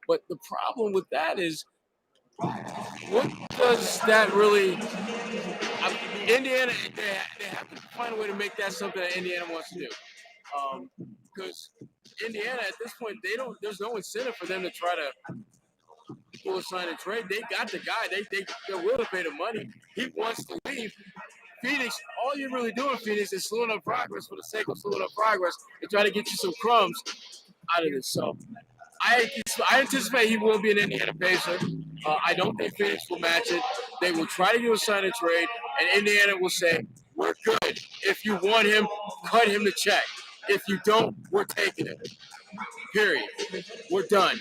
But the problem with that is, what does that really? Indiana, they have to find a way to make that something that Indiana wants to do. Because Indiana at this point, there's no incentive for them to try to do a sign and trade. They got the guy. They're willing to pay the money. He wants to leave. Phoenix, all you're really doing, Phoenix, is slowing up progress for the sake of slowing up progress and try to get you some crumbs out of this. So I anticipate he will be an Indiana Pacer. I don't think Phoenix will match it. They will try to do a sign and trade, and Indiana will say, we're good. If you want him, cut him the check. If you don't, we're taking it. Period. We're done.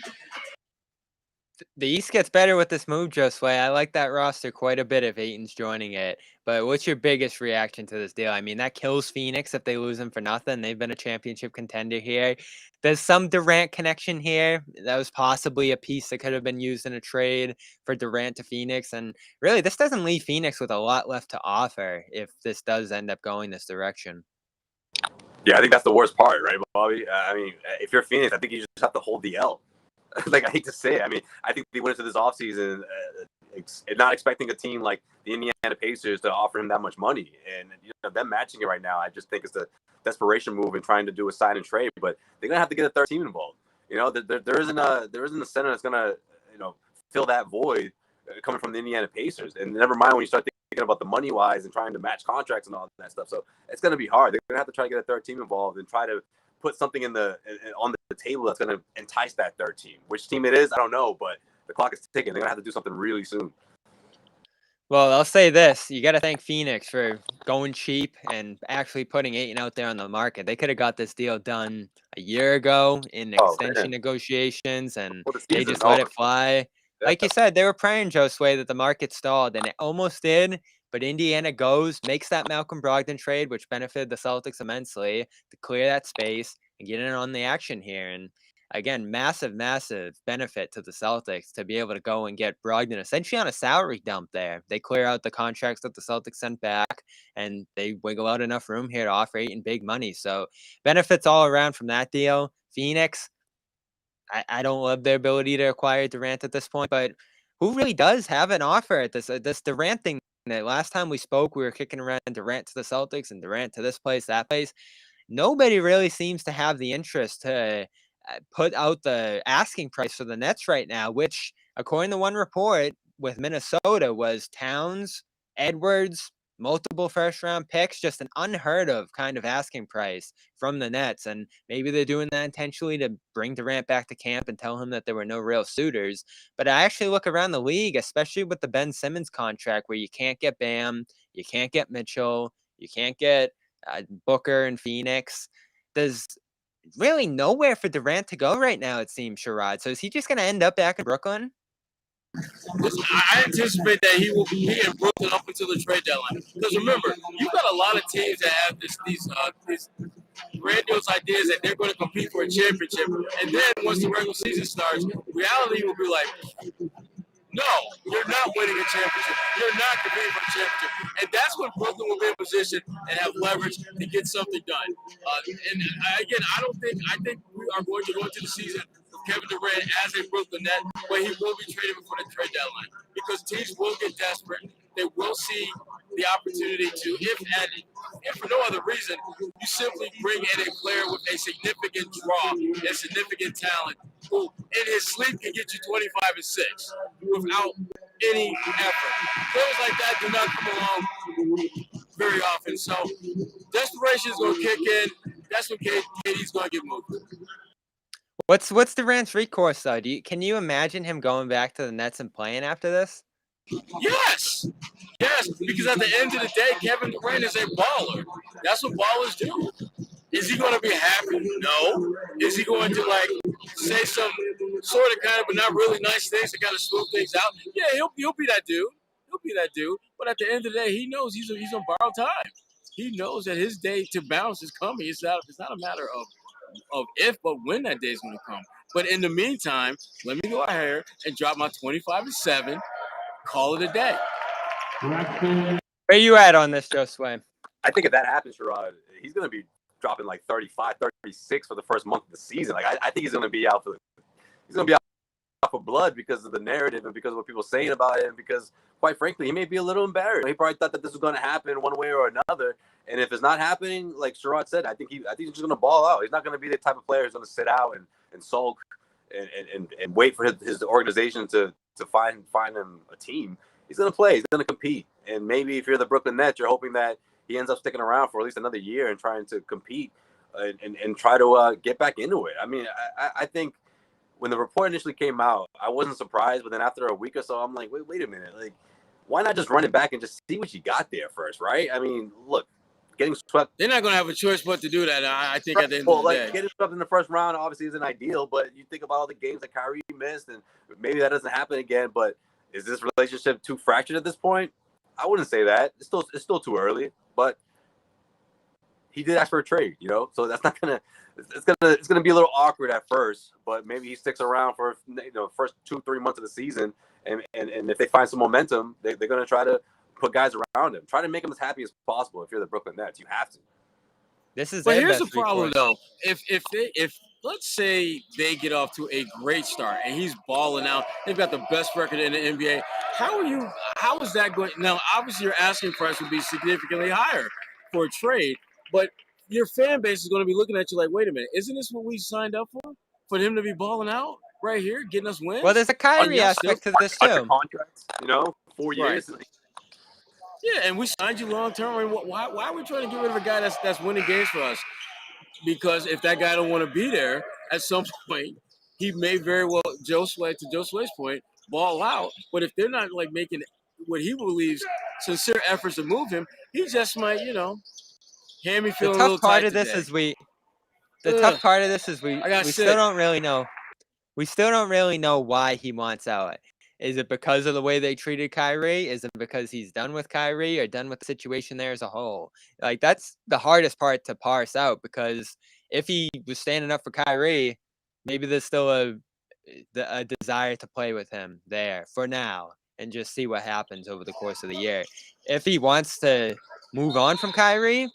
The East gets better with this move, Josue. I like that roster quite a bit if Ayton's joining it. But what's your biggest reaction to this deal? I mean, that kills Phoenix if they lose him for nothing. They've been a championship contender here. There's some Durant connection here. That was possibly a piece that could have been used in a trade for Durant to Phoenix. And really, this doesn't leave Phoenix with a lot left to offer if this does end up going this direction. Yeah, I think that's the worst part, right, Bobby? I mean, if you're Phoenix, I think you just have to hold the L. Like, I hate to say it. I mean, I think they went into this offseason not expecting a team like the Indiana Pacers to offer him that much money. And, them matching it right now, I just think it's a desperation move in trying to do a sign and trade. But they're going to have to get a third team involved. There isn't a center that's going to, fill that void coming from the Indiana Pacers. And never mind when you start thinking about the money-wise and trying to match contracts and all that stuff. So it's going to be hard. They're going to have to try to get a third team involved and try to put something on the table that's going to entice that third team. Which team it is, I don't know, but the clock is ticking. They're going to have to do something really soon. Well, I'll say this. You got to thank Phoenix for going cheap and actually putting Ayton out there on the market. They could have got this deal done a year ago in extension negotiations, and they just let it fly. Like you said, they were praying, Josue, that the market stalled, and it almost did. But Indiana makes that Malcolm Brogdon trade, which benefited the Celtics immensely, to clear that space and get in on the action here. And again, massive benefit to the Celtics to be able to go and get Brogdon essentially on a salary dump there. They clear out the contracts that the Celtics sent back, and they wiggle out enough room here to offer Ayton big money. So benefits all around from that deal. Phoenix, I don't love their ability to acquire Durant at this point, but who really does have an offer at this Durant thing? That last time we spoke, we were kicking around Durant to the Celtics and Durant to this place, that place. Nobody really seems to have the interest to put out the asking price for the Nets right now, which, according to one report with Minnesota, was Towns, Edwards, multiple first-round picks, just an unheard of kind of asking price from the Nets. And maybe they're doing that intentionally to bring Durant back to camp and tell him that there were no real suitors. But I actually look around the league, especially with the Ben Simmons contract, where you can't get Bam, you can't get Mitchell, you can't get Booker and Phoenix. There's really nowhere for Durant to go right now, it seems, Sherrod. So is he just going to end up back in Brooklyn? I anticipate that he will be in Brooklyn up until the trade deadline. Because remember, you've got a lot of teams that have these grandiose ideas that they're going to compete for a championship. And then once the regular season starts, reality will be like, no, you're not winning a championship. You're not competing for a championship. And that's when Brooklyn will be in position and have leverage to get something done. And again, I think we are going to go into the season with Kevin Durant as a Brooklyn Net, but he will be traded before the trade deadline because teams will get desperate. They will see the opportunity to, if for no other reason, you simply bring in a player with a significant draw and significant talent who in his sleep can get you 25 and 6 without any effort. Players like that do not come along very often. So desperation is going to kick in. That's when KD's going to get moved. What's Durant's recourse, though? Can you imagine him going back to the Nets and playing after this? Yes, because at the end of the day, Kevin Durant is a baller. That's what ballers do. Is he going to be happy? No. Is he going to say some sort of kind of but not really nice things to kind of smooth things out? Yeah, he'll be that dude. He'll be that dude. But at the end of the day, he knows he's on borrowed time. He knows that his day to bounce is coming. It's not a matter of if, but when that day is going to come. But in the meantime, let me go ahead and drop my 25 and 7. Call it a day. Where you at on this, Josue? I think if that happens, Sherrod, he's going to be dropping like 35, 36 for the first month of the season. Like I think he's going to be out for blood because of the narrative and because of what people are saying about it, and because, quite frankly, he may be a little embarrassed. He probably thought that this was going to happen one way or another, and if it's not happening, like Sherrod said, I think he's just going to ball out. He's not going to be the type of player who's going to sit out and sulk and wait for his organization to find him a team. He's going to play. He's going to compete, and maybe if you're the Brooklyn Nets, you're hoping that he ends up sticking around for at least another year and trying to compete and try to get back into it. I mean, I think when the report initially came out, I wasn't surprised, but then after a week or so, I'm like, wait a minute. Like, why not just run it back and just see what you got there first, right? I mean, look, getting swept. They're not going to have a choice but to do that, I think, at the end of the day. Getting swept in the first round obviously isn't ideal, but you think about all the games that Kyrie missed, and maybe that doesn't happen again, but is this relationship too fractured at this point? I wouldn't say that. It's still too early, but he did ask for a trade, so that's not going to – it's gonna be a little awkward at first, but maybe he sticks around for first 2-3 months of the season, and if they find some momentum, they're gonna try to put guys around him, try to make him as happy as possible. If you're the Brooklyn Nets, you have to. But here's the problem, though. If let's say they get off to a great start and he's balling out, they've got the best record in the NBA. How is that going? Now, obviously, your asking price would be significantly higher for a trade, but your fan base is going to be looking at you like, wait a minute, isn't this what we signed up for? For him to be balling out right here, getting us wins? Well, there's a Kyrie aspect to this too. Contracts, 4 years. Right. Yeah, and we signed you long term. I mean, why are we trying to get rid of a guy that's winning games for us? Because if that guy don't want to be there, at some point, he may very well, Josue's point, ball out. But if they're not like making what he believes sincere efforts to move him, he just might, Hammy feeling a little tight today. The tough part of this is we still don't really know. We still don't really know why he wants out. Is it because of the way they treated Kyrie? Is it because he's done with Kyrie or done with the situation there as a whole? Like, that's the hardest part to parse out, because if he was standing up for Kyrie, maybe there's still a desire to play with him there for now and just see what happens over the course of the year. If he wants to move on from Kyrie,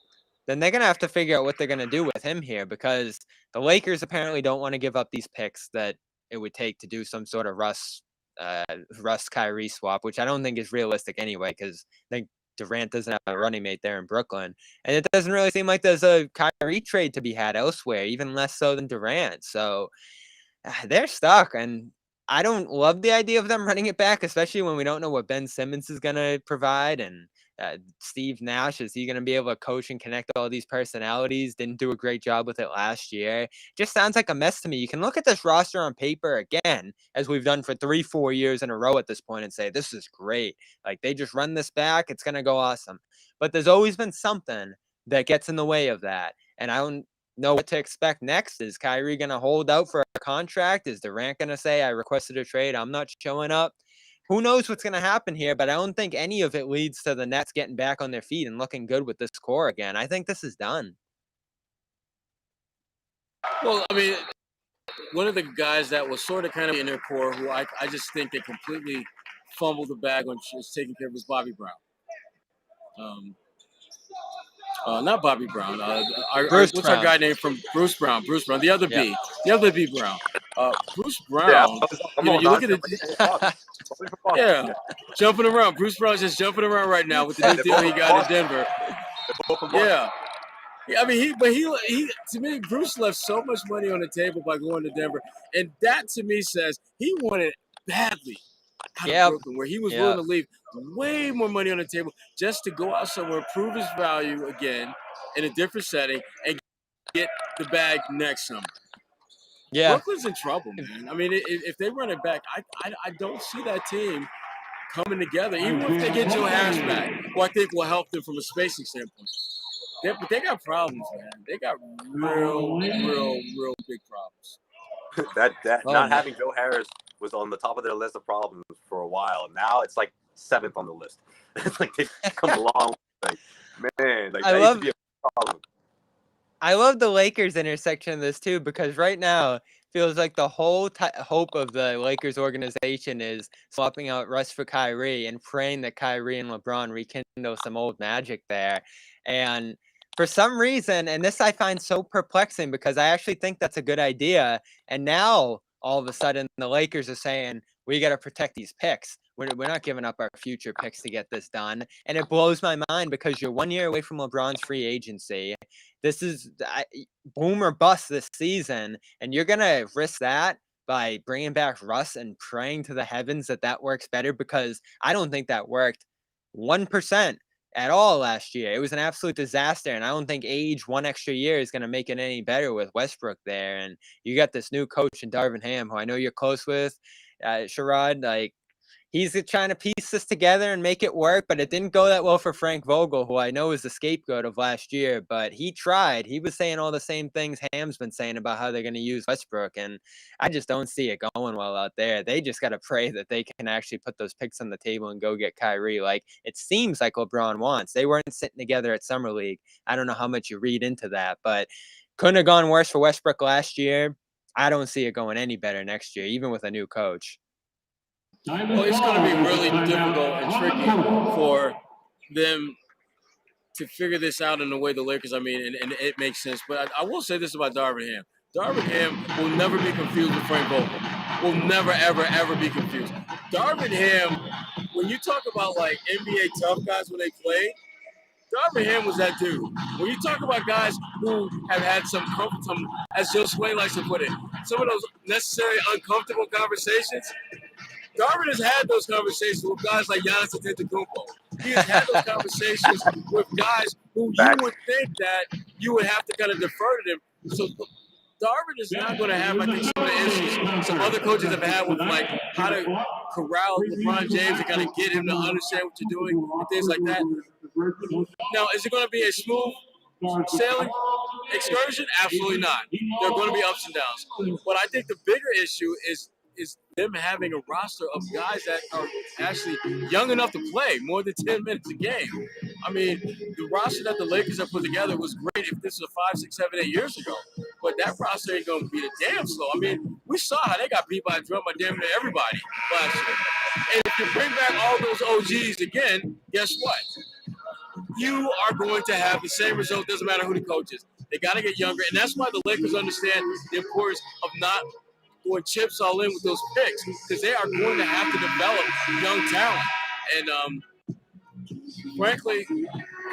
then they're going to have to figure out what they're going to do with him here, because the Lakers apparently don't want to give up these picks that it would take to do some sort of Russ Kyrie swap, which I don't think is realistic anyway, because I think Durant doesn't have a running mate there in Brooklyn. And it doesn't really seem like there's a Kyrie trade to be had elsewhere, even less so than Durant. So they're stuck, and I don't love the idea of them running it back, especially when we don't know what Ben Simmons is going to provide. And Steve Nash, is he going to be able to coach and connect all these personalities? Didn't do a great job with it last year. Just sounds like a mess to me. You can look at this roster on paper again, as we've done for 3-4 years in a row at this point, and say, this is great. Like, they just run this back, it's going to go awesome. But there's always been something that gets in the way of that. And I don't know what to expect next. Is Kyrie going to hold out for a contract? Is Durant going to say, I requested a trade, I'm not showing up? Who knows what's going to happen here, but I don't think any of it leads to the Nets getting back on their feet and looking good with this core again. I think this is done. Well, I mean, one of the guys that was sort of kind of in their core, who I just think they completely fumbled the bag on taking care of, was Bobby Brown. Not Bobby Brown. What's our guy named from Bruce Brown? Bruce Brown. The other B Brown. Bruce Brown. You look at it. Yeah, jumping around. Bruce Brown's just jumping around right now with the new deal he got in Denver. Yeah. I mean, he to me, Bruce left so much money on the table by going to Denver, and that to me says he wanted badly out of Brooklyn, where he was willing to leave way more money on the table just to go out somewhere, prove his value again in a different setting, and get the bag next summer. Yeah, Brooklyn's in trouble, man. I mean, if they run it back, I don't see that team coming together. Even if they get Joe Harris back, who I think will help them from a spacing standpoint. But they got problems, man. They got real big problems. Not having Joe Harris was on the top of their list of problems for a while. Now it's like 7th on the list. It's like they've come along. Like, man, like that used to be a problem. I love the Lakers intersection of this too, because right now feels like the whole hope of the Lakers organization is swapping out Russ for Kyrie and praying that Kyrie and LeBron rekindle some old magic there. And for some reason, and this I find so perplexing because I actually think that's a good idea. And now all of a sudden the Lakers are saying, we got to protect these picks. We're not giving up our future picks to get this done. And it blows my mind because you're 1 year away from LeBron's free agency. This is boom or bust this season. And you're going to risk that by bringing back Russ and praying to the heavens that works better, because I don't think that worked 1% at all last year. It was an absolute disaster, and I don't think age 1 extra year is going to make it any better with Westbrook there. And you got this new coach in Darvin Ham, who I know you're close with, Sherrod. Like, he's trying to piece this together and make it work, but it didn't go that well for Frank Vogel, who I know is the scapegoat of last year, but he tried. He was saying all the same things Ham's been saying about how they're going to use Westbrook, and I just don't see it going well out there. They just got to pray that they can actually put those picks on the table and go get Kyrie, like it seems like LeBron wants. They weren't sitting together at Summer League. I don't know how much you read into that, but couldn't have gone worse for Westbrook last year. I don't see it going any better next year, even with a new coach. Well, it's going to be really difficult and tricky for them to figure this out in the way the Lakers, and it makes sense. But I will say this about Darvin Ham. Darvin Ham will never be confused with Frank Vogel. Will never, ever, ever be confused. Darvin Ham, when you talk about, like, NBA tough guys when they played, Darvin Ham was that dude. When you talk about guys who have had some, as Josue likes to put it, some of those necessary uncomfortable conversations, Darvin has had those conversations with guys like Giannis Antetokounmpo. He has had those conversations with guys who you would think that you would have to kind of defer to them. So Darvin is not going to have, I think, some of the issues some other coaches have had with, like, how to corral LeBron James and kind of get him to understand what you're doing and things like that. Now, is it going to be a smooth sailing excursion? Absolutely not. There are going to be ups and downs. But I think the bigger issue is them having a roster of guys that are actually young enough to play more than 10 minutes a game. I mean, the roster that the Lakers have put together was great if this was 5, 6, 7, 8 years ago. But that roster ain't going to beat a damn slow. I mean, we saw how they got beat by a drum by damn near everybody last year. And if you bring back all those OGs again, guess what? You are going to have the same result. Doesn't matter who the coach is. They got to get younger. And that's why the Lakers understand the importance of not going chips all in with those picks, because they are going to have to develop young talent. And frankly,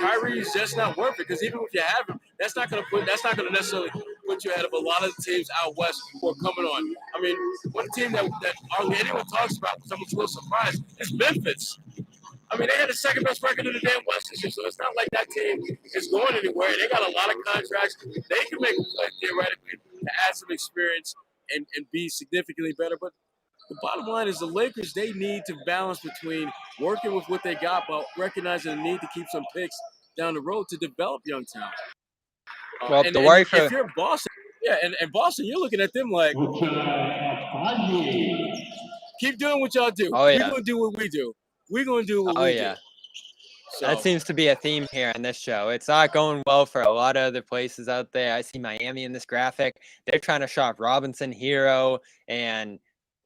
Kyrie is just not worth it, because even if you have him, that's not going to necessarily put you ahead of a lot of the teams out west who are coming on. I mean, one team that hardly anyone talks about, because I'm a little surprised, is Memphis. I mean, they had the second best record in the damn West this year, so it's not like that team is going anywhere. They got a lot of contracts. They can make a play theoretically to add some experience and be significantly better. But the bottom line is the Lakers, they need to balance between working with what they got, but recognizing the need to keep some picks down the road to develop young talent. Well, the worry for if you're Boston, and Boston, you're looking at them like, keep doing what y'all do. Oh, yeah. We're going to do what we do. We're going to do what we do. So. That seems to be a theme here on this show. It's not going well for a lot of other places out there. I see Miami in this graphic. They're trying to shop Robinson, Hero, and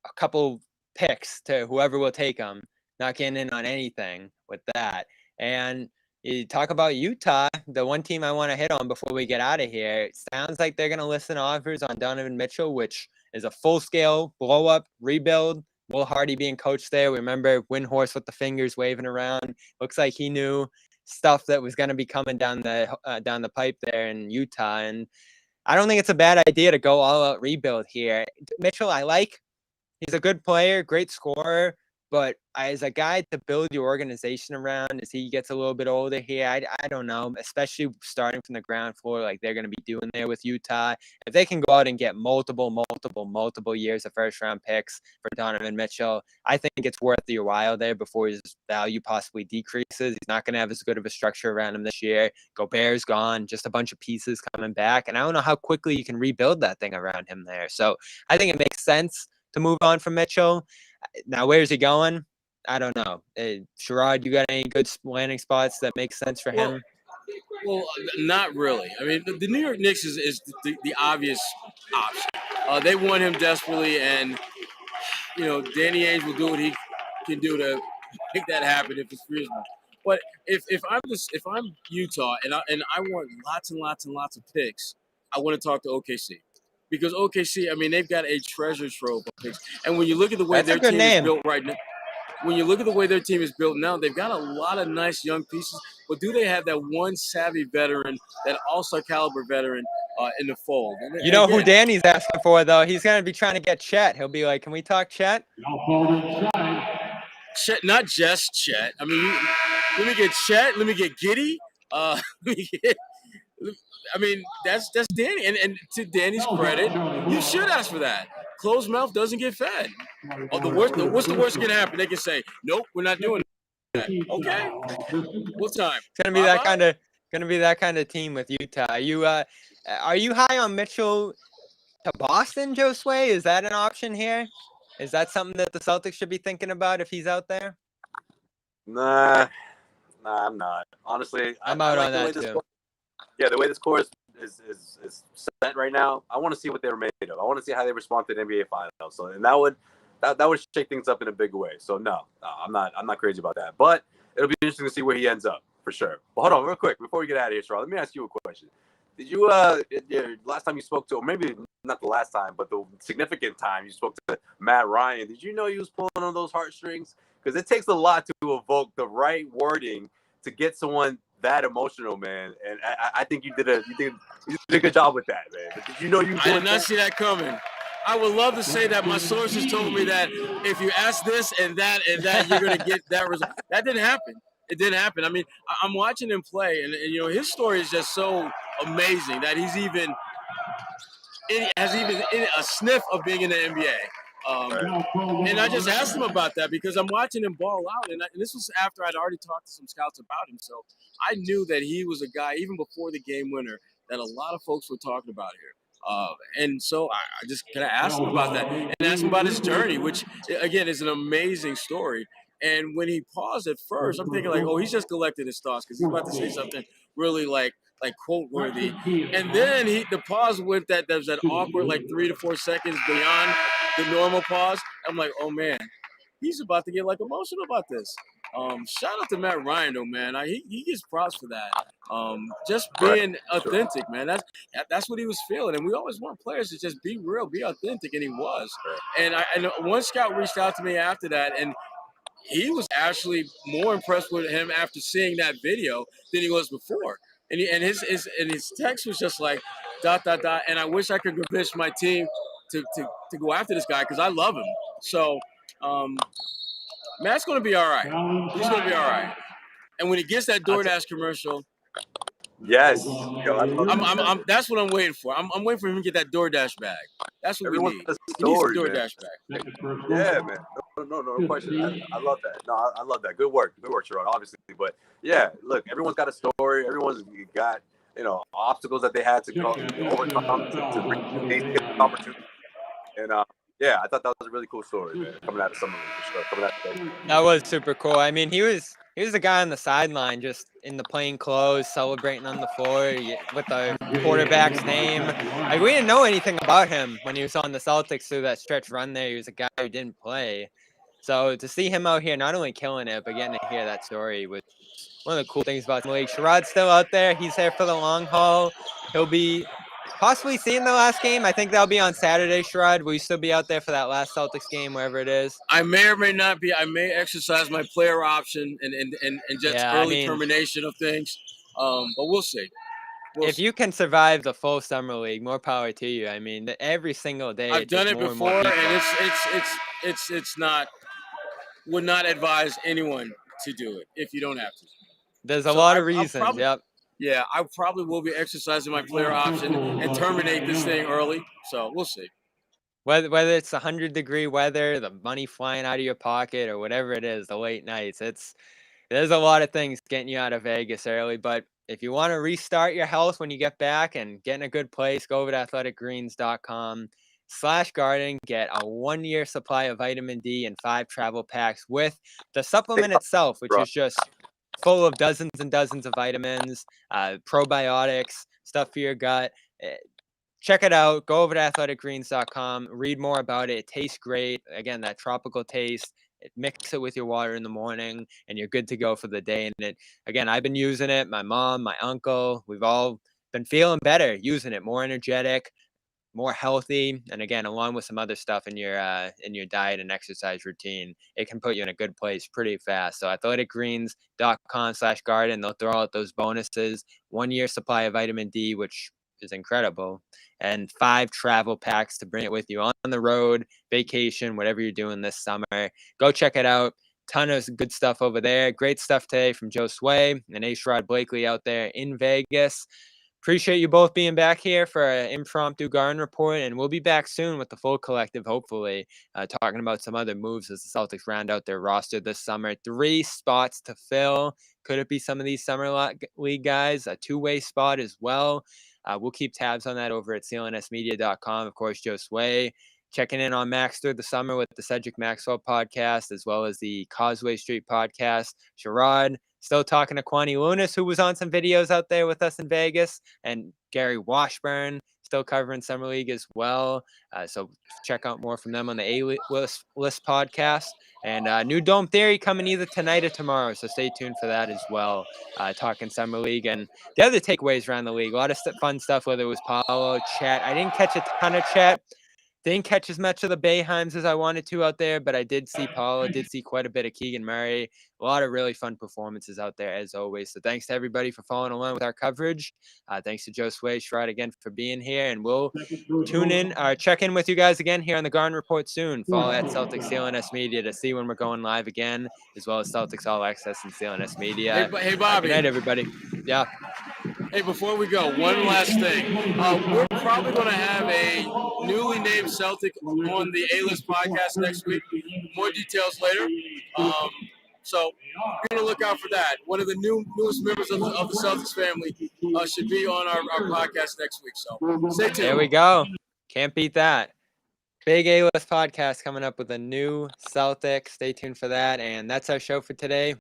a couple picks to whoever will take them. Not getting in on anything with that. And you talk about Utah, the one team I want to hit on before we get out of here. It sounds like they're going to listen to offers on Donovan Mitchell, which is a full-scale blow-up rebuild. Will Hardy being coached there. We remember Windhorst with the fingers waving around. Looks like he knew stuff that was going to be coming down the pipe there in Utah. And I don't think it's a bad idea to go all out rebuild here. Mitchell, I like. He's a good player, great scorer. But as a guy to build your organization around as he gets a little bit older here, I don't know, especially starting from the ground floor like they're going to be doing there with Utah. If they can go out and get multiple years of first-round picks for Donovan Mitchell, I think it's worth your while there before his value possibly decreases. He's not going to have as good of a structure around him this year. Gobert's gone, just a bunch of pieces coming back. And I don't know how quickly you can rebuild that thing around him there. So I think it makes sense to move on from Mitchell. Now, where's he going? I don't know. Sherrod, you got any good landing spots that make sense for him? Well, not really. I mean, the New York Knicks is the obvious option. They want him desperately, and, Danny Ainge will do what he can do to make that happen if it's reasonable. But if I'm Utah and I want lots and lots and lots of picks, I want to talk to OKC. Because OKC, I mean, they've got a treasure trove of picks. And when you look at the way That's a their good team name. is built right now, when you look at the way their team is built now, they've got a lot of nice young pieces. But do they have that one savvy veteran, that all-star caliber veteran in the fold? You know who Danny's asking for, though? He's going to be trying to get Chet. He'll be like, can we talk Chet? Chet, not just Chet. I mean, let me get Chet. Let me get Giddy. I mean, that's Danny. And to Danny's credit, you should ask for that. Closed mouth doesn't get fed. Oh, what's the worst going to happen? They can say, nope, we're not doing that. Okay. What time? It's going to be that kind of team with Utah. Are you high on Mitchell to Boston, Josue? Is that an option here? Is that something that the Celtics should be thinking about if he's out there? Nah, I'm not. Honestly, I'm out on that too. The way this course is set right now, I want to see what they were made of. I want to see how they respond to the NBA Finals. So, and that would shake things up in a big way. So no, I'm not crazy about that. But it'll be interesting to see where he ends up for sure. But hold on, real quick before we get out of here, Sherrod, let me ask you a question. Did you last time you spoke to, or maybe not the last time, but the significant time you spoke to Matt Ryan, did you know he was pulling on those heartstrings? Because it takes a lot to evoke the right wording to get someone that emotional, man. And I think you did a good job with that, man. But did you know I did not see that coming. I would love to say that my sources told me that if you ask this and that, you're going to get that result. That didn't happen. It didn't happen. I mean, I'm watching him play, and you know, his story is just so amazing that has even a sniff of being in the NBA. And I just asked him about that because I'm watching him ball out, and this was after I'd already talked to some scouts about him. So I knew that he was a guy, even before the game winner, that a lot of folks were talking about here. And so I just kind of asked him about that and asked him about his journey, which, again, is an amazing story. And when he paused at first, I'm thinking like, oh, he's just collected his thoughts because he's about to say something really like quote worthy. And then the pause with that, there's that awkward like 3 to 4 seconds beyond the normal pause. I'm like, oh man, he's about to get like emotional about this. Shout out to Matt Ryan though, man. He gets props for that. Just being authentic, man. That's what he was feeling. And we always want players to just be real, be authentic, and he was. And I know one scout reached out to me after that, and he was actually more impressed with him after seeing that video than he was before. And his text was just like ... And I wish I could convince my team to go after this guy because I love him. So Matt's going to be all right. He's going to be all right. And when he gets that DoorDash commercial, yes, that's what I'm waiting for. I'm waiting for him to get that DoorDash bag. That's what we need. He needs a DoorDash bag. Yeah, man. No question. I love that. No, I love that. Good work, Sherrod, obviously. But yeah, look, everyone's got a story. Everyone's got, obstacles that they had to overcome to reach these opportunities. And yeah, I thought that was a really cool story, man. Coming out of Summer League, for sure. That was super cool. I mean, he was the guy on the sideline, just in the plain clothes, celebrating on the floor with the quarterback's name. Like, we didn't know anything about him when he was on the Celtics through that stretch run there. He was a guy who didn't play. So to see him out here, not only killing it, but getting to hear that story was one of the cool things about the league. Sherrod's still out there. He's there for the long haul. He'll be possibly seeing the last game. I think that'll be on Saturday, Sherrod. Will you still be out there for that last Celtics game, wherever it is? I may or may not be. I may exercise my player option and just early termination of things. But we'll see. If you can survive the full summer league, more power to you. I mean, every single day. I've done it before, and it's not. Would not advise anyone to do it if you don't have to. There's a lot of reasons. Yeah, I probably will be exercising my player option and terminate this thing early. So we'll see. Whether it's 100-degree weather, the money flying out of your pocket, or whatever it is, the late nights, there's a lot of things getting you out of Vegas early. But if you want to restart your health when you get back and get in a good place, go over to athleticgreens.com/garden. Get a 1-year supply of vitamin D and 5 travel packs with the supplement itself, which is just full of dozens and dozens of vitamins, probiotics, stuff for your gut. Check it out. Go over to athleticgreens.com. Read more about it. It tastes great. Again, that tropical taste. mix it with your water in the morning, and you're good to go for the day. And again, I've been using it. My mom, my uncle, we've all been feeling better using it, more energetic, more healthy. And again, along with some other stuff in your diet and exercise routine, it can put you in a good place pretty fast. So athleticgreens.com/garden, they'll throw out those bonuses, 1 year supply of vitamin D, which is incredible, and 5 travel packs to bring it with you on the road, vacation, whatever you're doing this summer. Go check it out. Ton of good stuff over there. Great stuff today from Josue and Rod Blakely out there in Vegas. Appreciate you both being back here for an impromptu Garden Report, and we'll be back soon with the full collective, hopefully, talking about some other moves as the Celtics round out their roster this summer. 3 spots to fill. Could it be some of these Summer League guys? A 2-way spot as well. We'll keep tabs on that over at CLNSmedia.com. Of course, Josue checking in on Max through the summer with the Cedric Maxwell podcast, as well as the Causeway Street podcast. Sherrod still talking to Kwani Lunis, who was on some videos out there with us in Vegas, and Gary Washburn still covering Summer League as well. So check out more from them on the A-List podcast. And new Dome Theory coming either tonight or tomorrow, so stay tuned for that as well, talking Summer League. And the other takeaways around the league, a lot of fun stuff, whether it was Paulo, chat. I didn't catch a ton of chat. Didn't catch as much of the Boeheims as I wanted to out there, but I did see Paulo, did see quite a bit of Keegan Murray. A lot of really fun performances out there, as always. So thanks to everybody for following along with our coverage. Thanks to Josue Sherrod again for being here, and we'll check in with you guys again here on the Garden Report soon. Follow at Celtics CLNS Media to see when we're going live again, as well as Celtics All Access and CLNS Media. Hey, Bobby. Good night, everybody. Yeah. Hey, before we go, one last thing. We're probably going to have a newly named Celtic on the A-List podcast next week. More details later. So we're going to look out for that. One of the newest members of the Celtics family should be on our podcast next week. So stay tuned. There we go. Can't beat that. Big A-List podcast coming up with a new Celtic. Stay tuned for that. And that's our show for today.